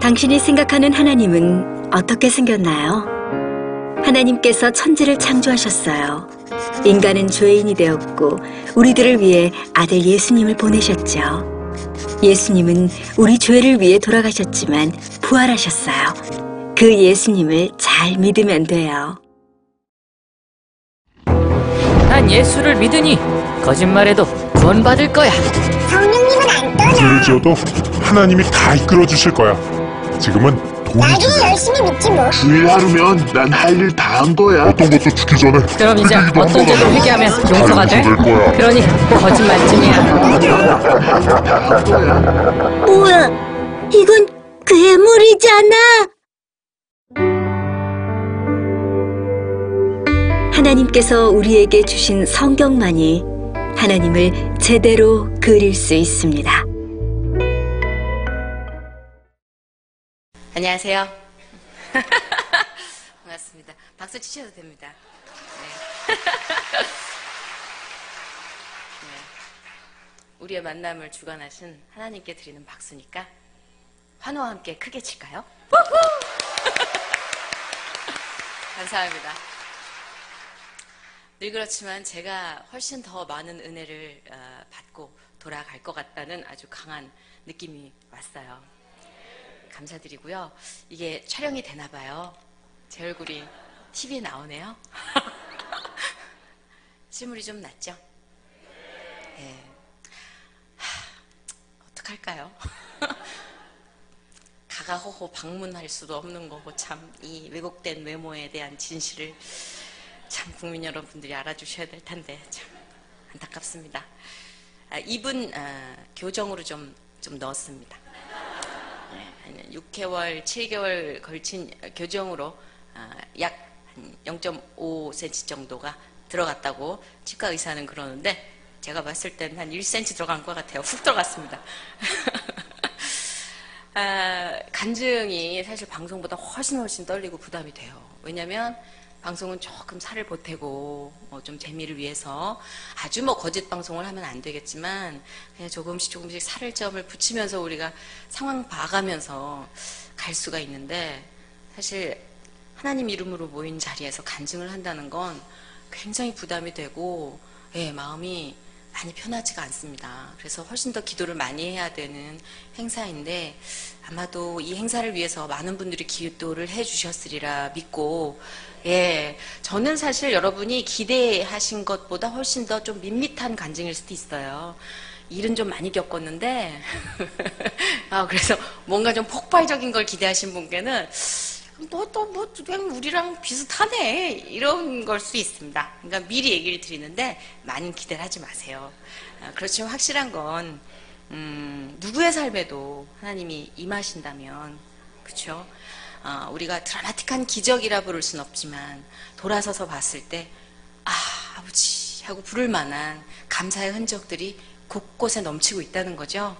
당신이 생각하는 하나님은 어떻게 생겼나요? 하나님께서 천지를 창조하셨어요. 인간은 죄인이 되었고 우리들을 위해 아들 예수님을 보내셨죠. 예수님은 우리 죄를 위해 돌아가셨지만 부활하셨어요. 그 예수님을 잘 믿으면 돼요. 난 예수를 믿으니 거짓말해도 구원받을 거야. 성령님은 안 떠나. 죄를 지어도 하나님이 다 이끌어 주실 거야. 지금은 돈이 나도 중요해. 열심히 믿지 뭐. 회개하면 난 할 일 다 한 거야. 어떤 것도 죽기 전에 그럼 이제 회개기도 한 어떤 번 죄도 하면 회개하면 다 용서가 돼? 용서될 거야. 그러니 거짓말쯤이야. 다 한 거야. 뭐야? 이건 괴물이잖아. 하나님께서 우리에게 주신 성경만이 하나님을 제대로 그릴 수 있습니다. 안녕하세요. 반갑습니다. 박수 치셔도 됩니다. 네. 네. 우리의 만남을 주관하신 하나님께 드리는 박수니까 환호와 함께 크게 칠까요? 감사합니다. 늘 그렇지만 제가 훨씬 더 많은 은혜를 받고 돌아갈 것 같다는 아주 강한 느낌이 왔어요. 감사드리고요. 이게 촬영이 되나 봐요. 제 얼굴이 TV에 나오네요. 실물이 좀 낫죠? 예. 어떡할까요? 가가호호 방문할 수도 없는 거고 참 이 왜곡된 외모에 대한 진실을 참 국민 여러분들이 알아주셔야 될 텐데 참 안타깝습니다. 입은 교정으로 좀 넣었습니다. 6개월, 7개월 걸친 교정으로 약 0.5cm 정도가 들어갔다고 치과 의사는 그러는데 제가 봤을 때는 한 1cm 들어간 것 같아요. 훅 들어갔습니다. 간증이 사실 방송보다 훨씬 떨리고 부담이 돼요. 왜냐면 방송은 조금 살을 보태고 좀 재미를 위해서 아주 거짓 방송을 하면 안 되겠지만 그냥 조금씩 살을 점을 붙이면서 우리가 상황 봐가면서 갈 수가 있는데 사실 하나님 이름으로 모인 자리에서 간증을 한다는 건 굉장히 부담이 되고 마음이 많이 편하지가 않습니다. 그래서 훨씬 더 기도를 많이 해야 되는 행사인데 아마도 이 행사를 위해서 많은 분들이 기도를 해주셨으리라 믿고 저는 사실 여러분이 기대하신 것보다 훨씬 더 좀 밋밋한 간증일 수도 있어요. 일은 좀 많이 겪었는데 그래서 뭔가 좀 폭발적인 걸 기대하신 분께는 그냥 우리랑 비슷하네 이런 걸 수 있습니다. 그러니까 미리 얘기를 드리는데 많이 기대를 하지 마세요. 그렇지만 확실한 건 누구의 삶에도 하나님이 임하신다면 그렇죠? 우리가 드라마틱한 기적이라 부를 순 없지만 돌아서서 봤을 때 아버지 하고 부를 만한 감사의 흔적들이 곳곳에 넘치고 있다는 거죠.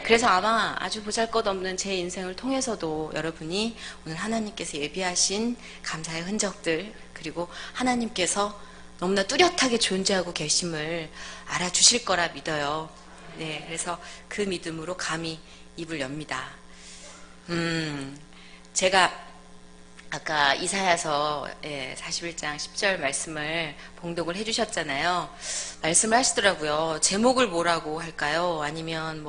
그래서 아마 아주 보잘것없는 제 인생을 통해서도 여러분이 오늘 하나님께서 예비하신 감사의 흔적들 그리고 하나님께서 너무나 뚜렷하게 존재하고 계심을 알아주실 거라 믿어요. 네, 그래서 그 믿음으로 감히 입을 엽니다. 제가 아까 이사야서 41장 10절 말씀을 봉독을 해주셨잖아요. 말씀을 하시더라고요. 제목을 뭐라고 할까요? 아니면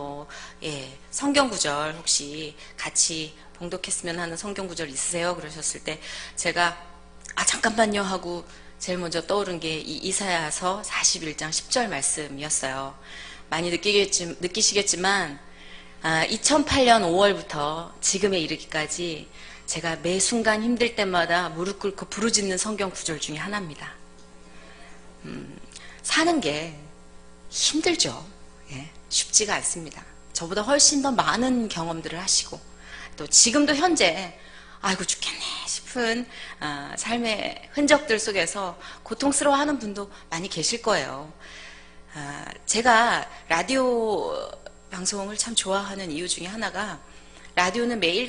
성경 구절 혹시 같이 봉독했으면 하는 성경 구절 있으세요? 그러셨을 때 제가 잠깐만요 하고 제일 먼저 떠오른 게 이 이사야서 41장 10절 말씀이었어요. 많이 느끼시겠지만 2008년 5월부터 지금에 이르기까지 제가 매 순간 힘들 때마다 무릎 꿇고 부르짖는 성경 구절 중에 하나입니다. 사는 게 힘들죠. 쉽지가 않습니다. 저보다 훨씬 더 많은 경험들을 하시고 또 지금도 현재 아이고 죽겠네 싶은 삶의 흔적들 속에서 고통스러워하는 분도 많이 계실 거예요. 제가 라디오 방송을 참 좋아하는 이유 중에 하나가 라디오는 매일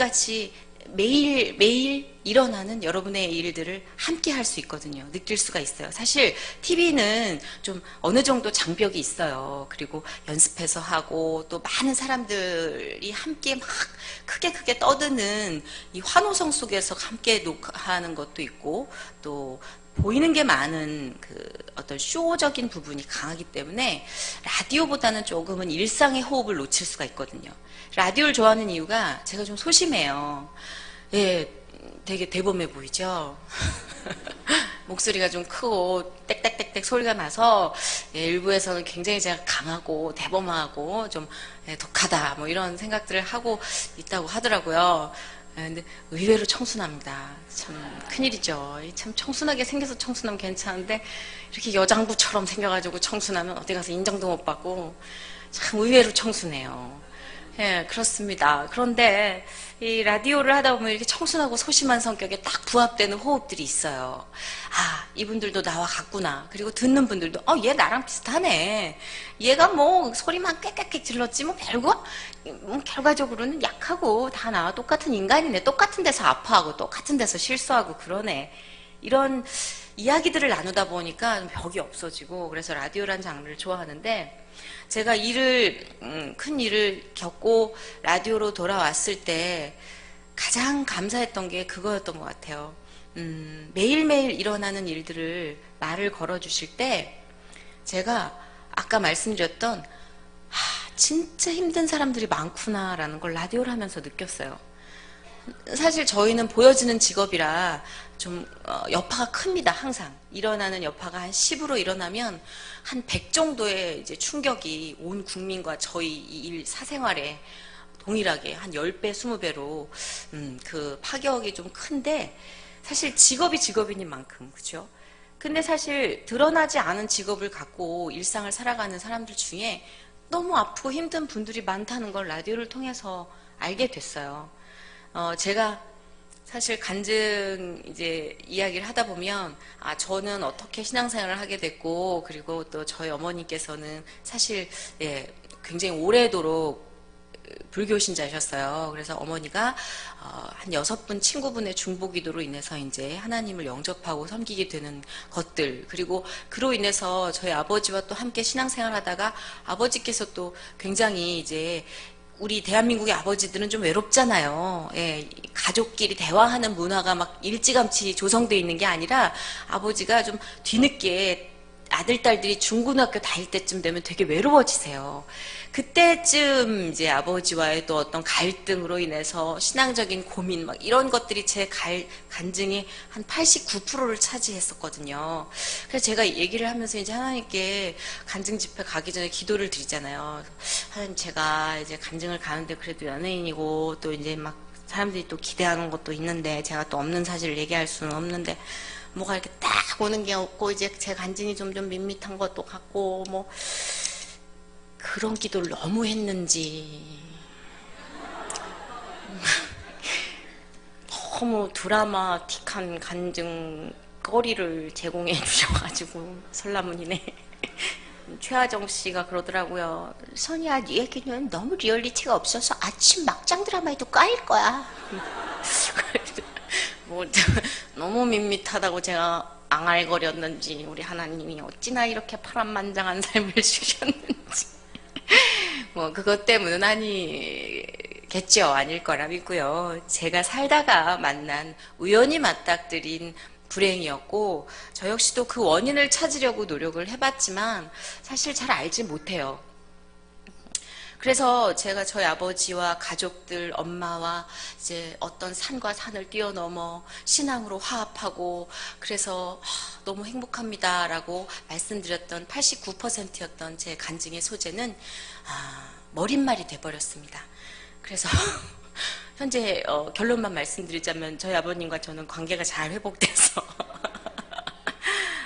일어나는 여러분의 일들을 함께 할 수 있거든요. 느낄 수가 있어요. 사실 TV는 좀 어느 정도 장벽이 있어요. 그리고 연습해서 하고 또 많은 사람들이 함께 막 크게 떠드는 이 환호성 속에서 함께 녹화하는 것도 있고 또 보이는 게 많은 그 어떤 쇼적인 부분이 강하기 때문에 라디오보다는 조금은 일상의 호흡을 놓칠 수가 있거든요. 라디오를 좋아하는 이유가 제가 좀 소심해요. 예, 되게 대범해 보이죠? 목소리가 좀 크고 땡땡땡땡 소리가 나서 예, 일부에서는 굉장히 제가 강하고 대범하고 좀 예, 독하다 뭐 이런 생각들을 하고 있다고 하더라고요. 근데 의외로 청순합니다. 참 큰일이죠. 참 청순하게 생겨서 청순하면 괜찮은데 이렇게 여장부처럼 생겨가지고 청순하면 어디 가서 인정도 못 받고 참 의외로 청순해요. 예, 그렇습니다. 그런데 이 라디오를 하다 보면 이렇게 청순하고 소심한 성격에 딱 부합되는 호흡들이 있어요. 아, 이분들도 나와 같구나. 그리고 듣는 분들도 얘 나랑 비슷하네. 얘가 뭐 소리만 꽥꽥꽥 질렀지 뭐 별거 결과적으로는 약하고 다 나와 똑같은 인간이네. 똑같은 데서 아파하고 똑같은 데서 실수하고 그러네. 이런 이야기들을 나누다 보니까 벽이 없어지고 그래서 라디오라는 장르를 좋아하는데 제가 큰 일을 겪고 라디오로 돌아왔을 때 가장 감사했던 게 그거였던 것 같아요. 매일매일 일어나는 일들을 말을 걸어주실 때 제가 아까 말씀드렸던 진짜 힘든 사람들이 많구나라는 걸 라디오를 하면서 느꼈어요. 사실 저희는 보여지는 직업이라 좀 여파가 큽니다. 항상 일어나는 여파가 한 10으로 일어나면 한 100 정도의 이제 충격이 온 국민과 저희 이 사생활에 동일하게 한 10배, 20배로 그 파격이 좀 큰데 사실 직업이 직업인 만큼 그렇죠? 근데 사실 드러나지 않은 직업을 갖고 일상을 살아가는 사람들 중에 너무 아프고 힘든 분들이 많다는 걸 라디오를 통해서 알게 됐어요. 제가 사실 간증 이제 이야기를 하다 보면 저는 어떻게 신앙생활을 하게 됐고 그리고 또 저희 어머니께서는 사실 예, 굉장히 오래도록 불교 신자셨어요. 그래서 어머니가 한 6분 친구분의 중보기도로 인해서 이제 하나님을 영접하고 섬기게 되는 것들 그리고 그로 인해서 저희 아버지와 또 함께 신앙생활하다가 아버지께서 또 굉장히 이제 우리 대한민국의 아버지들은 좀 외롭잖아요. 예, 가족끼리 대화하는 문화가 막 일찌감치 조성되어 있는 게 아니라 아버지가 좀 뒤늦게 아들, 딸들이 중고등학교 다닐 때쯤 되면 되게 외로워지세요. 그때쯤 이제 아버지와의 또 어떤 갈등으로 인해서 신앙적인 고민 막 이런 것들이 제 간증이 한 89%를 차지했었거든요. 그래서 제가 얘기를 하면서 이제 하나님께 간증 집회 가기 전에 기도를 드리잖아요. 하나님 제가 이제 간증을 가는데 그래도 연예인이고 또 이제 막 사람들이 또 기대하는 것도 있는데 제가 또 없는 사실을 얘기할 수는 없는데 뭐가 이렇게 딱 오는 게 없고 이제 제 간증이 좀 밋밋한 것도 같고 뭐 그런 기도를 너무 했는지 너무 드라마틱한 간증거리를 제공해 주셔가지고 설라문이네. 최하정 씨가 그러더라고요. 선이야, 네 얘기는 너무 리얼리티가 없어서 아침 막장 드라마에도 까일 거야. 뭐 너무 밋밋하다고 제가 앙알거렸는지 우리 하나님이 어찌나 이렇게 파란만장한 삶을 주셨는지 뭐 그것 때문은 아니겠죠. 아닐 거라 믿고요. 제가 살다가 만난 우연히 맞닥뜨린 불행이었고 저 역시도 그 원인을 찾으려고 노력을 해봤지만 사실 잘 알지 못해요. 그래서 제가 저희 아버지와 가족들, 엄마와 이제 어떤 산과 산을 뛰어넘어 신앙으로 화합하고 그래서 너무 행복합니다라고 말씀드렸던 89%였던 제 간증의 소재는 머릿말이 돼버렸습니다. 그래서 현재 결론만 말씀드리자면 저희 아버님과 저는 관계가 잘 회복돼서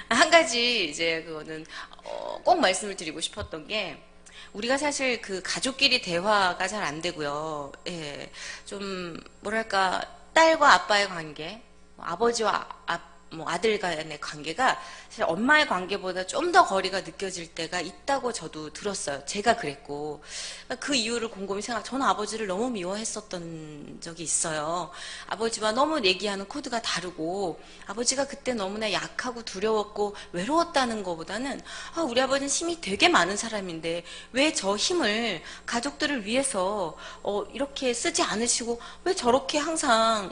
한 가지 이제 그거는 꼭 말씀을 드리고 싶었던 게 우리가 사실 그 가족끼리 대화가 잘 안 되고요. 예, 좀 뭐랄까 딸과 아빠의 관계, 아버지와 뭐 아들 간의 관계가 사실 엄마의 관계보다 좀 더 거리가 느껴질 때가 있다고 저도 들었어요. 제가 그랬고 그 이유를 곰곰이 저는 아버지를 너무 미워했었던 적이 있어요. 아버지와 너무 얘기하는 코드가 다르고 아버지가 그때 너무나 약하고 두려웠고 외로웠다는 것보다는 우리 아버지는 힘이 되게 많은 사람인데 왜 저 힘을 가족들을 위해서 이렇게 쓰지 않으시고 왜 저렇게 항상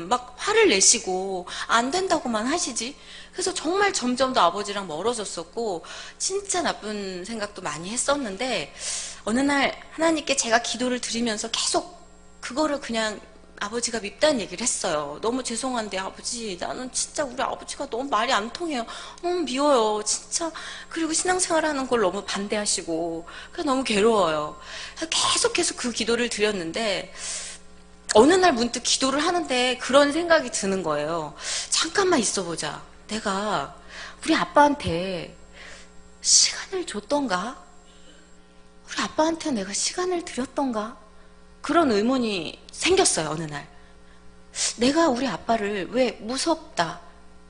막 화를 내시고 안 된다고만 하시지? 그래서 정말 점점 더 아버지랑 멀어졌었고 진짜 나쁜 생각도 많이 했었는데 어느 날 하나님께 제가 기도를 드리면서 계속 그거를 그냥 아버지가 밉다는 얘기를 했어요. 너무 죄송한데 아버지 나는 진짜 우리 아버지가 너무 말이 안 통해요. 너무 미워요. 진짜. 그리고 신앙생활하는 걸 너무 반대하시고 그래서 너무 괴로워요. 계속 그 기도를 드렸는데 어느 날 문득 기도를 하는데 그런 생각이 드는 거예요. 잠깐만 있어보자. 내가 우리 아빠한테 시간을 줬던가? 우리 아빠한테 내가 시간을 드렸던가? 그런 의문이 생겼어요, 어느 날. 내가 우리 아빠를 왜 무섭다,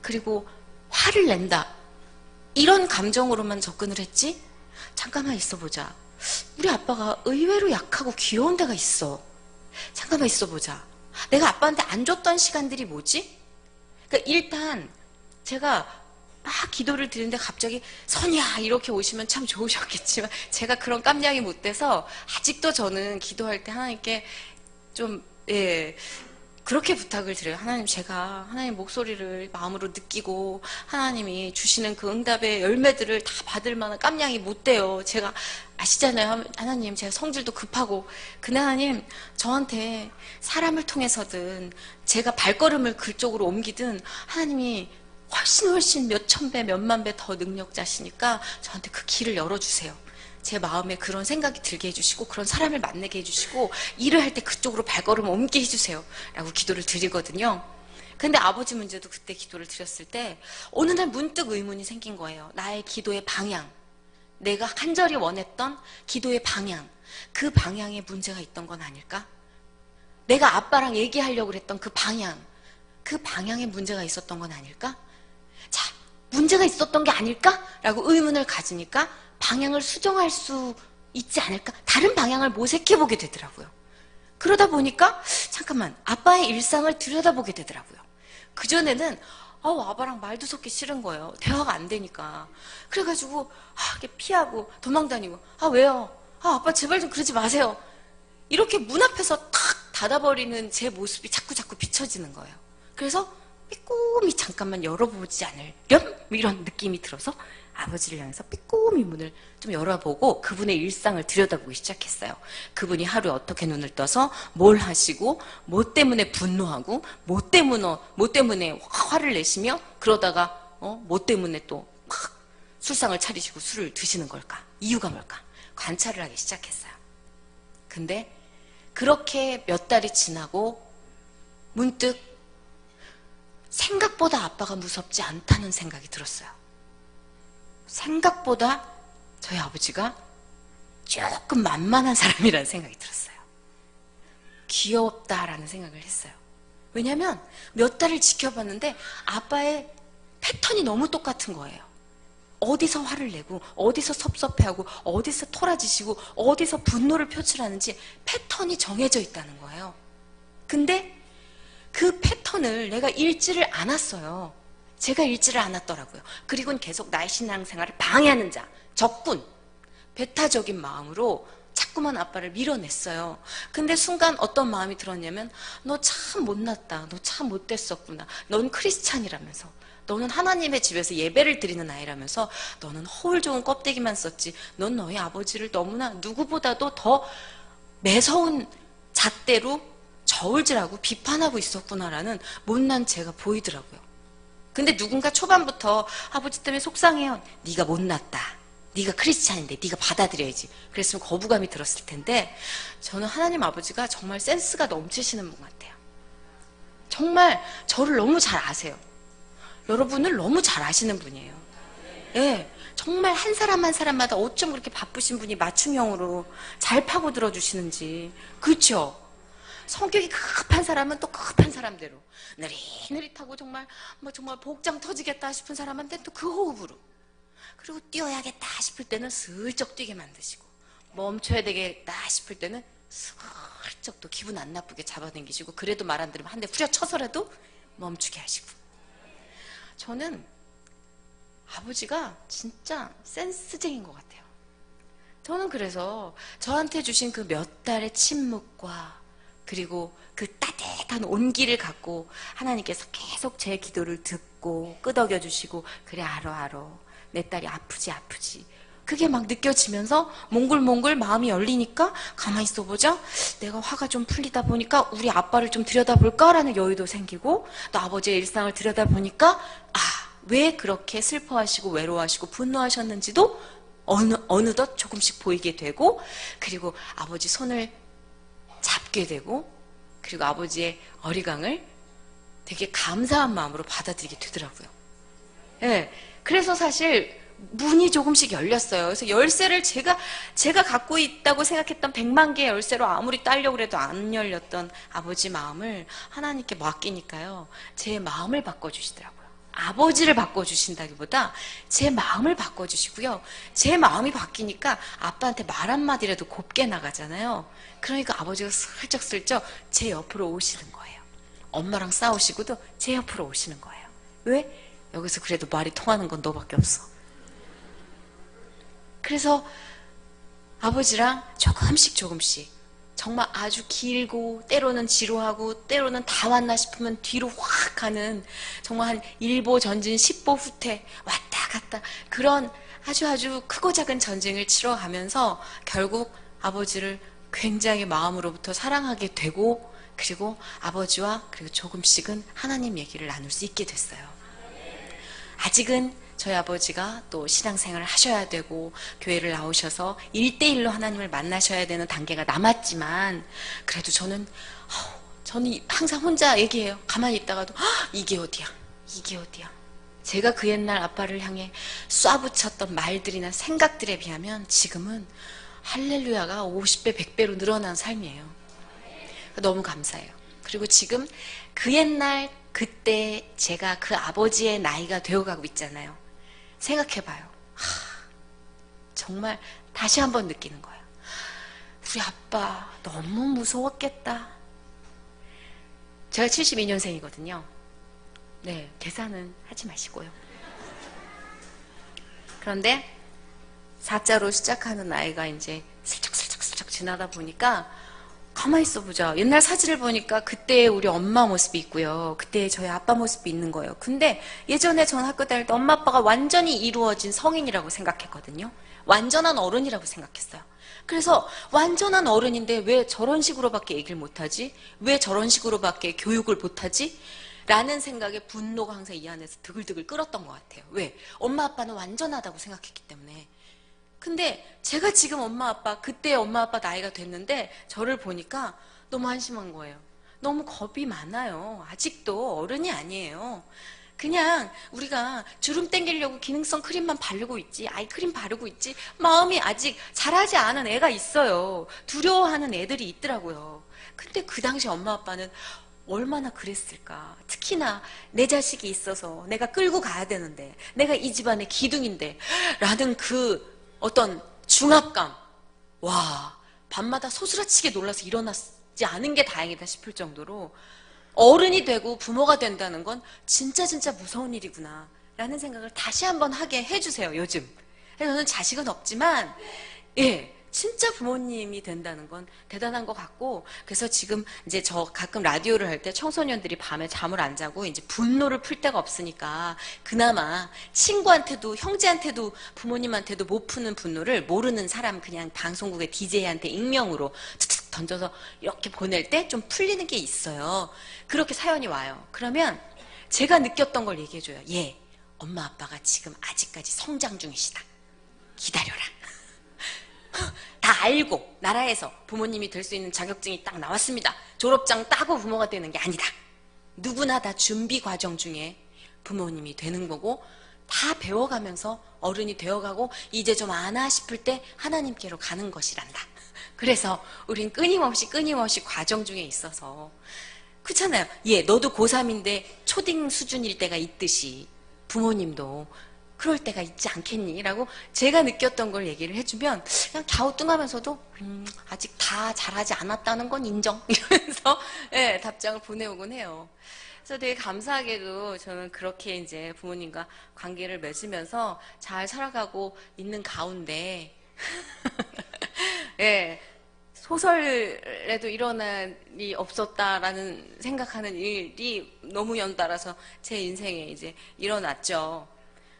그리고 화를 낸다, 이런 감정으로만 접근을 했지? 잠깐만 있어보자. 우리 아빠가 의외로 약하고 귀여운 데가 있어. 잠깐만 있어보자. 내가 아빠한테 안 줬던 시간들이 뭐지? 그러니까 일단 제가 막 기도를 드리는데 갑자기 선이야 이렇게 오시면 참 좋으셨겠지만 제가 그런 깜냥이 못 돼서 아직도 저는 기도할 때 하나님께 좀 그렇게 부탁을 드려요. 하나님, 제가 하나님 목소리를 마음으로 느끼고 하나님이 주시는 그 응답의 열매들을 다 받을 만한 깜냥이 못 돼요. 제가 아시잖아요. 하나님, 제가 성질도 급하고. 근데 하나님, 저한테 사람을 통해서든 제가 발걸음을 그쪽으로 옮기든 하나님이 훨씬 몇천 배, 몇만 배 더 능력자시니까 저한테 그 길을 열어주세요. 제 마음에 그런 생각이 들게 해주시고 그런 사람을 만나게 해주시고 일을 할 때 그쪽으로 발걸음 옮게 해주세요 라고 기도를 드리거든요. 근데 아버지 문제도 그때 기도를 드렸을 때 어느 날 문득 의문이 생긴 거예요. 나의 기도의 방향, 내가 간절히 원했던 기도의 방향, 그 방향에 문제가 있던 건 아닐까? 내가 아빠랑 얘기하려고 했던 그 방향에 문제가 있었던 건 아닐까? 자, 문제가 있었던 게 아닐까? 라고 의문을 가지니까 방향을 수정할 수 있지 않을까? 다른 방향을 모색해보게 되더라고요. 그러다 보니까 잠깐만, 아빠의 일상을 들여다보게 되더라고요. 그전에는 아빠랑 말도 섞기 싫은 거예요. 대화가 안 되니까. 그래가지고 이렇게 피하고 도망다니고 왜요? 아빠 제발 좀 그러지 마세요. 이렇게 문 앞에서 탁 닫아버리는 제 모습이 자꾸 비춰지는 거예요. 그래서 빼꼼히 잠깐만 열어보지 않으렴? 이런 느낌이 들어서 아버지를 향해서 빼꼼히 문을 좀 열어보고 그분의 일상을 들여다보기 시작했어요. 그분이 하루에 어떻게 눈을 떠서 뭘 하시고 뭐 때문에 분노하고 뭐 때문에 화를 내시며 그러다가 뭐 때문에 또 막 술상을 차리시고 술을 드시는 걸까? 이유가 뭘까? 관찰을 하기 시작했어요. 근데 그렇게 몇 달이 지나고 문득 생각보다 아빠가 무섭지 않다는 생각이 들었어요. 생각보다 저희 아버지가 조금 만만한 사람이라는 생각이 들었어요. 귀엽다라는 생각을 했어요. 왜냐면 몇 달을 지켜봤는데 아빠의 패턴이 너무 똑같은 거예요. 어디서 화를 내고 어디서 섭섭해하고 어디서 토라지시고 어디서 분노를 표출하는지 패턴이 정해져 있다는 거예요. 근데 그 패턴을 내가 읽지를 않았어요. 제가 읽지를 않았더라고요. 그리고는 계속 나의 신앙생활을 방해하는 자, 적군, 배타적인 마음으로 자꾸만 아빠를 밀어냈어요. 근데 순간 어떤 마음이 들었냐면 너 참 못났다. 너 참 못됐었구나. 넌 크리스찬이라면서. 너는 하나님의 집에서 예배를 드리는 아이라면서 너는 허울 좋은 껍데기만 썼지. 넌 너희 아버지를 너무나 누구보다도 더 매서운 잣대로 저울질하고 비판하고 있었구나라는 못난 제가 보이더라고요. 근데 누군가 초반부터 아버지 때문에 속상해요. 네가 못났다. 네가 크리스찬인데 네가 받아들여야지. 그랬으면 거부감이 들었을 텐데 저는 하나님 아버지가 정말 센스가 넘치시는 분 같아요. 정말 저를 너무 잘 아세요. 여러분을 너무 잘 아시는 분이에요. 예, 정말 한 사람 한 사람마다 어쩜 그렇게 바쁘신 분이 맞춤형으로 잘 파고들어 주시는지. 그렇죠? 성격이 급한 사람은 또 급한 사람대로 느릿느릿하고 정말 정말 복장 터지겠다 싶은 사람한테 또 그 호흡으로, 그리고 뛰어야겠다 싶을 때는 슬쩍 뛰게 만드시고, 멈춰야 되겠다 싶을 때는 슬쩍 또 기분 안 나쁘게 잡아당기시고, 그래도 말 안 들으면 한 대 후려쳐서라도 멈추게 하시고. 저는 아버지가 진짜 센스쟁인 것 같아요. 저는 그래서 저한테 주신 그 몇 달의 침묵과 그리고 그 따뜻한 온기를 갖고 하나님께서 계속 제 기도를 듣고 끄덕여 주시고, 그래 알아 내 딸이 아프지 그게 막 느껴지면서 몽글몽글 마음이 열리니까 가만히 있어보자, 내가 화가 좀 풀리다 보니까 우리 아빠를 좀 들여다볼까라는 여유도 생기고, 또 아버지의 일상을 들여다보니까 왜 그렇게 슬퍼하시고 외로워하시고 분노하셨는지도 어느덧 조금씩 보이게 되고, 그리고 아버지 손을 잡게 되고, 그리고 아버지의 어리광을 되게 감사한 마음으로 받아들이게 되더라고요. 예. 그래서 사실 문이 조금씩 열렸어요. 그래서 열쇠를 제가 갖고 있다고 생각했던 100만 개의 열쇠로 아무리 따려고 해도 안 열렸던 아버지 마음을 하나님께 맡기니까요, 제 마음을 바꿔주시더라고요. 아버지를 바꿔주신다기보다 제 마음을 바꿔주시고요. 제 마음이 바뀌니까 아빠한테 말 한마디라도 곱게 나가잖아요. 그러니까 아버지가 슬쩍슬쩍 제 옆으로 오시는 거예요. 엄마랑 싸우시고도 제 옆으로 오시는 거예요. 왜? 여기서 그래도 말이 통하는 건 너밖에 없어. 그래서 아버지랑 조금씩 정말 아주 길고, 때로는 지루하고, 때로는 다 왔나 싶으면 뒤로 확 가는, 정말 한 1보 전진 10보 후퇴 왔다 갔다 그런 아주 크고 작은 전쟁을 치러가면서 결국 아버지를 굉장히 마음으로부터 사랑하게 되고, 그리고 아버지와 그리고 조금씩은 하나님 얘기를 나눌 수 있게 됐어요. 아직은 저희 아버지가 또 신앙생활을 하셔야 되고 교회를 나오셔서 1대1로 하나님을 만나셔야 되는 단계가 남았지만, 그래도 저는 항상 혼자 얘기해요. 가만히 있다가도 이게 어디야. 제가 그 옛날 아빠를 향해 쏴붙였던 말들이나 생각들에 비하면 지금은 할렐루야가 50배 100배로 늘어난 삶이에요. 너무 감사해요. 그리고 지금 그 옛날 그때 제가 그 아버지의 나이가 되어가고 있잖아요. 생각해봐요. 정말 다시 한번 느끼는 거예요. 우리 아빠 너무 무서웠겠다. 제가 72년생이거든요. 네, 계산은 하지 마시고요. 그런데 4자로 시작하는 나이가 이제 슬쩍 지나다 보니까 가만히 있어보자. 옛날 사진을 보니까 그때 우리 엄마 모습이 있고요. 그때 저희 아빠 모습이 있는 거예요. 근데 예전에 전 학교 다닐 때 엄마 아빠가 완전히 이루어진 성인이라고 생각했거든요. 완전한 어른이라고 생각했어요. 그래서 완전한 어른인데 왜 저런 식으로밖에 얘기를 못하지? 왜 저런 식으로밖에 교육을 못하지? 라는 생각에 분노가 항상 이 안에서 드글드글 끓었던 것 같아요. 왜? 엄마 아빠는 완전하다고 생각했기 때문에. 근데 제가 지금 그때 엄마 아빠 나이가 됐는데 저를 보니까 너무 한심한 거예요. 너무 겁이 많아요. 아직도 어른이 아니에요. 그냥 우리가 주름 땡기려고 기능성 크림만 바르고 있지, 아이크림 바르고 있지, 마음이 아직 자라지 않은 애가 있어요. 두려워하는 애들이 있더라고요. 근데 그 당시 엄마 아빠는 얼마나 그랬을까. 특히나 내 자식이 있어서 내가 끌고 가야 되는데, 내가 이 집안의 기둥인데 라는 그 어떤 중압감, 와, 밤마다 소스라치게 놀라서 일어나지 않은 게 다행이다 싶을 정도로 어른이 되고 부모가 된다는 건 진짜 무서운 일이구나 라는 생각을 다시 한번 하게 해주세요. 요즘 저는 자식은 없지만 진짜 부모님이 된다는 건 대단한 것 같고, 그래서 지금 이제 저 가끔 라디오를 할 때 청소년들이 밤에 잠을 안 자고 이제 분노를 풀 데가 없으니까 그나마 친구한테도 형제한테도 부모님한테도 못 푸는 분노를 모르는 사람, 그냥 방송국의 DJ한테 익명으로 툭툭 던져서 이렇게 보낼 때 좀 풀리는 게 있어요. 그렇게 사연이 와요. 그러면 제가 느꼈던 걸 얘기해줘요. 엄마 아빠가 지금 아직까지 성장 중이시다. 기다려라. 다 알고 나라에서 부모님이 될 수 있는 자격증이 딱 나왔습니다. 졸업장 따고 부모가 되는 게 아니다. 누구나 다 준비 과정 중에 부모님이 되는 거고, 다 배워가면서 어른이 되어가고 이제 좀 아나 싶을 때 하나님께로 가는 것이란다. 그래서 우린 끊임없이 과정 중에 있어서 그렇잖아요. 예, 너도 고3인데 초딩 수준일 때가 있듯이 부모님도 그럴 때가 있지 않겠니? 라고 제가 느꼈던 걸 얘기를 해주면 그냥 갸우뚱하면서도 아직 다 잘하지 않았다는 건 인정 이러면서 예, 답장을 보내오곤 해요. 그래서 되게 감사하게도 저는 그렇게 이제 부모님과 관계를 맺으면서 잘 살아가고 있는 가운데 예, 소설에도 일어날 일이 없었다라는 생각하는 일이 너무 연달아서 제 인생에 이제 일어났죠.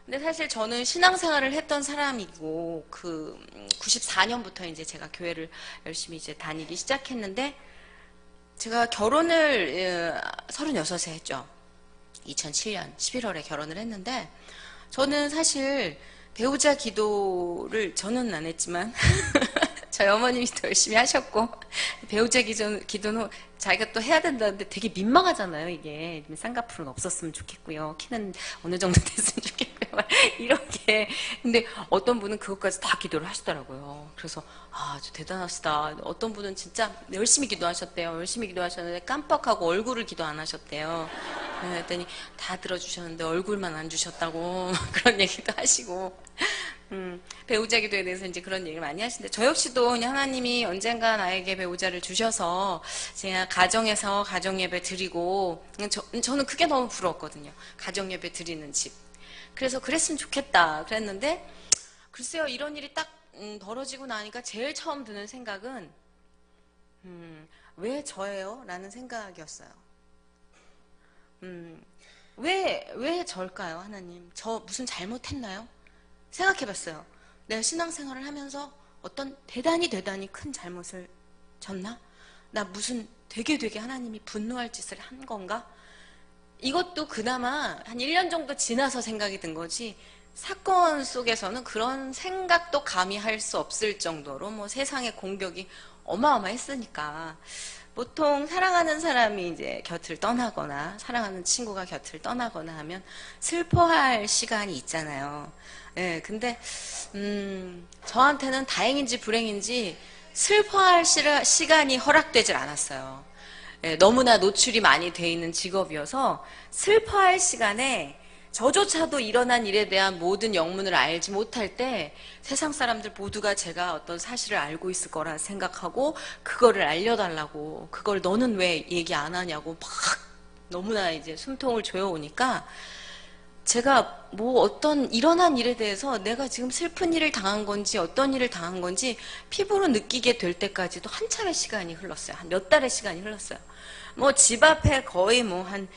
근데 사실 저는 신앙생활을 했던 사람이고 94년부터 이제 제가 교회를 열심히 이제 다니기 시작했는데 제가 결혼을 36에 했죠. 2007년 11월에 결혼을 했는데 저는 사실 배우자 기도를 저는 안 했지만 저희 어머님이 더 열심히 하셨고 배우자 기도는 자기가 또 해야 된다는데 되게 민망하잖아요. 이게 쌍꺼풀은 없었으면 좋겠고요. 키는 어느 정도 됐으면 좋겠고요. 이렇게. 근데 어떤 분은 그것까지 다 기도를 하시더라고요. 그래서 저 대단하시다. 어떤 분은 진짜 열심히 기도하셨대요. 열심히 기도하셨는데 깜빡하고 얼굴을 기도 안 하셨대요. 그랬더니 다 들어주셨는데 얼굴만 안 주셨다고 그런 얘기도 하시고 배우자 기도에 대해서 이제 그런 얘기를 많이 하시는데 저 역시도 그냥 하나님이 언젠가 나에게 배우자를 주셔서 제가 가정에서 가정예배 드리고 저는 그게 너무 부러웠거든요. 가정예배 드리는 집. 그래서 그랬으면 좋겠다 그랬는데 글쎄요 이런 일이 딱 벌어지고 나니까 제일 처음 드는 생각은 왜 저예요? 라는 생각이었어요. 왜 저일까요? 하나님 저 무슨 잘못했나요? 생각해봤어요. 내가 신앙생활을 하면서 어떤 대단히 큰 잘못을 졌나? 나 무슨 되게 하나님이 분노할 짓을 한 건가? 이것도 그나마 한 1년 정도 지나서 생각이 든 거지 사건 속에서는 그런 생각도 감히 할 수 없을 정도로 뭐 세상의 공격이 어마어마했으니까 보통 사랑하는 사람이 이제 곁을 떠나거나 사랑하는 친구가 곁을 떠나거나 하면 슬퍼할 시간이 있잖아요. 예, 근데 저한테는 다행인지 불행인지 슬퍼할 시간이 허락되질 않았어요. 예, 너무나 노출이 많이 돼 있는 직업이어서 슬퍼할 시간에 저조차도 일어난 일에 대한 모든 영문을 알지 못할 때 세상 사람들 모두가 제가 어떤 사실을 알고 있을 거라 생각하고 그거를 알려달라고 그걸 너는 왜 얘기 안 하냐고 막 너무나 이제 숨통을 조여오니까 제가 뭐 어떤 일어난 일에 대해서 내가 지금 슬픈 일을 당한 건지 어떤 일을 당한 건지 피부로 느끼게 될 때까지도 한참의 시간이 흘렀어요. 한 몇 달의 시간이 흘렀어요. 뭐 집 앞에 거의 뭐 한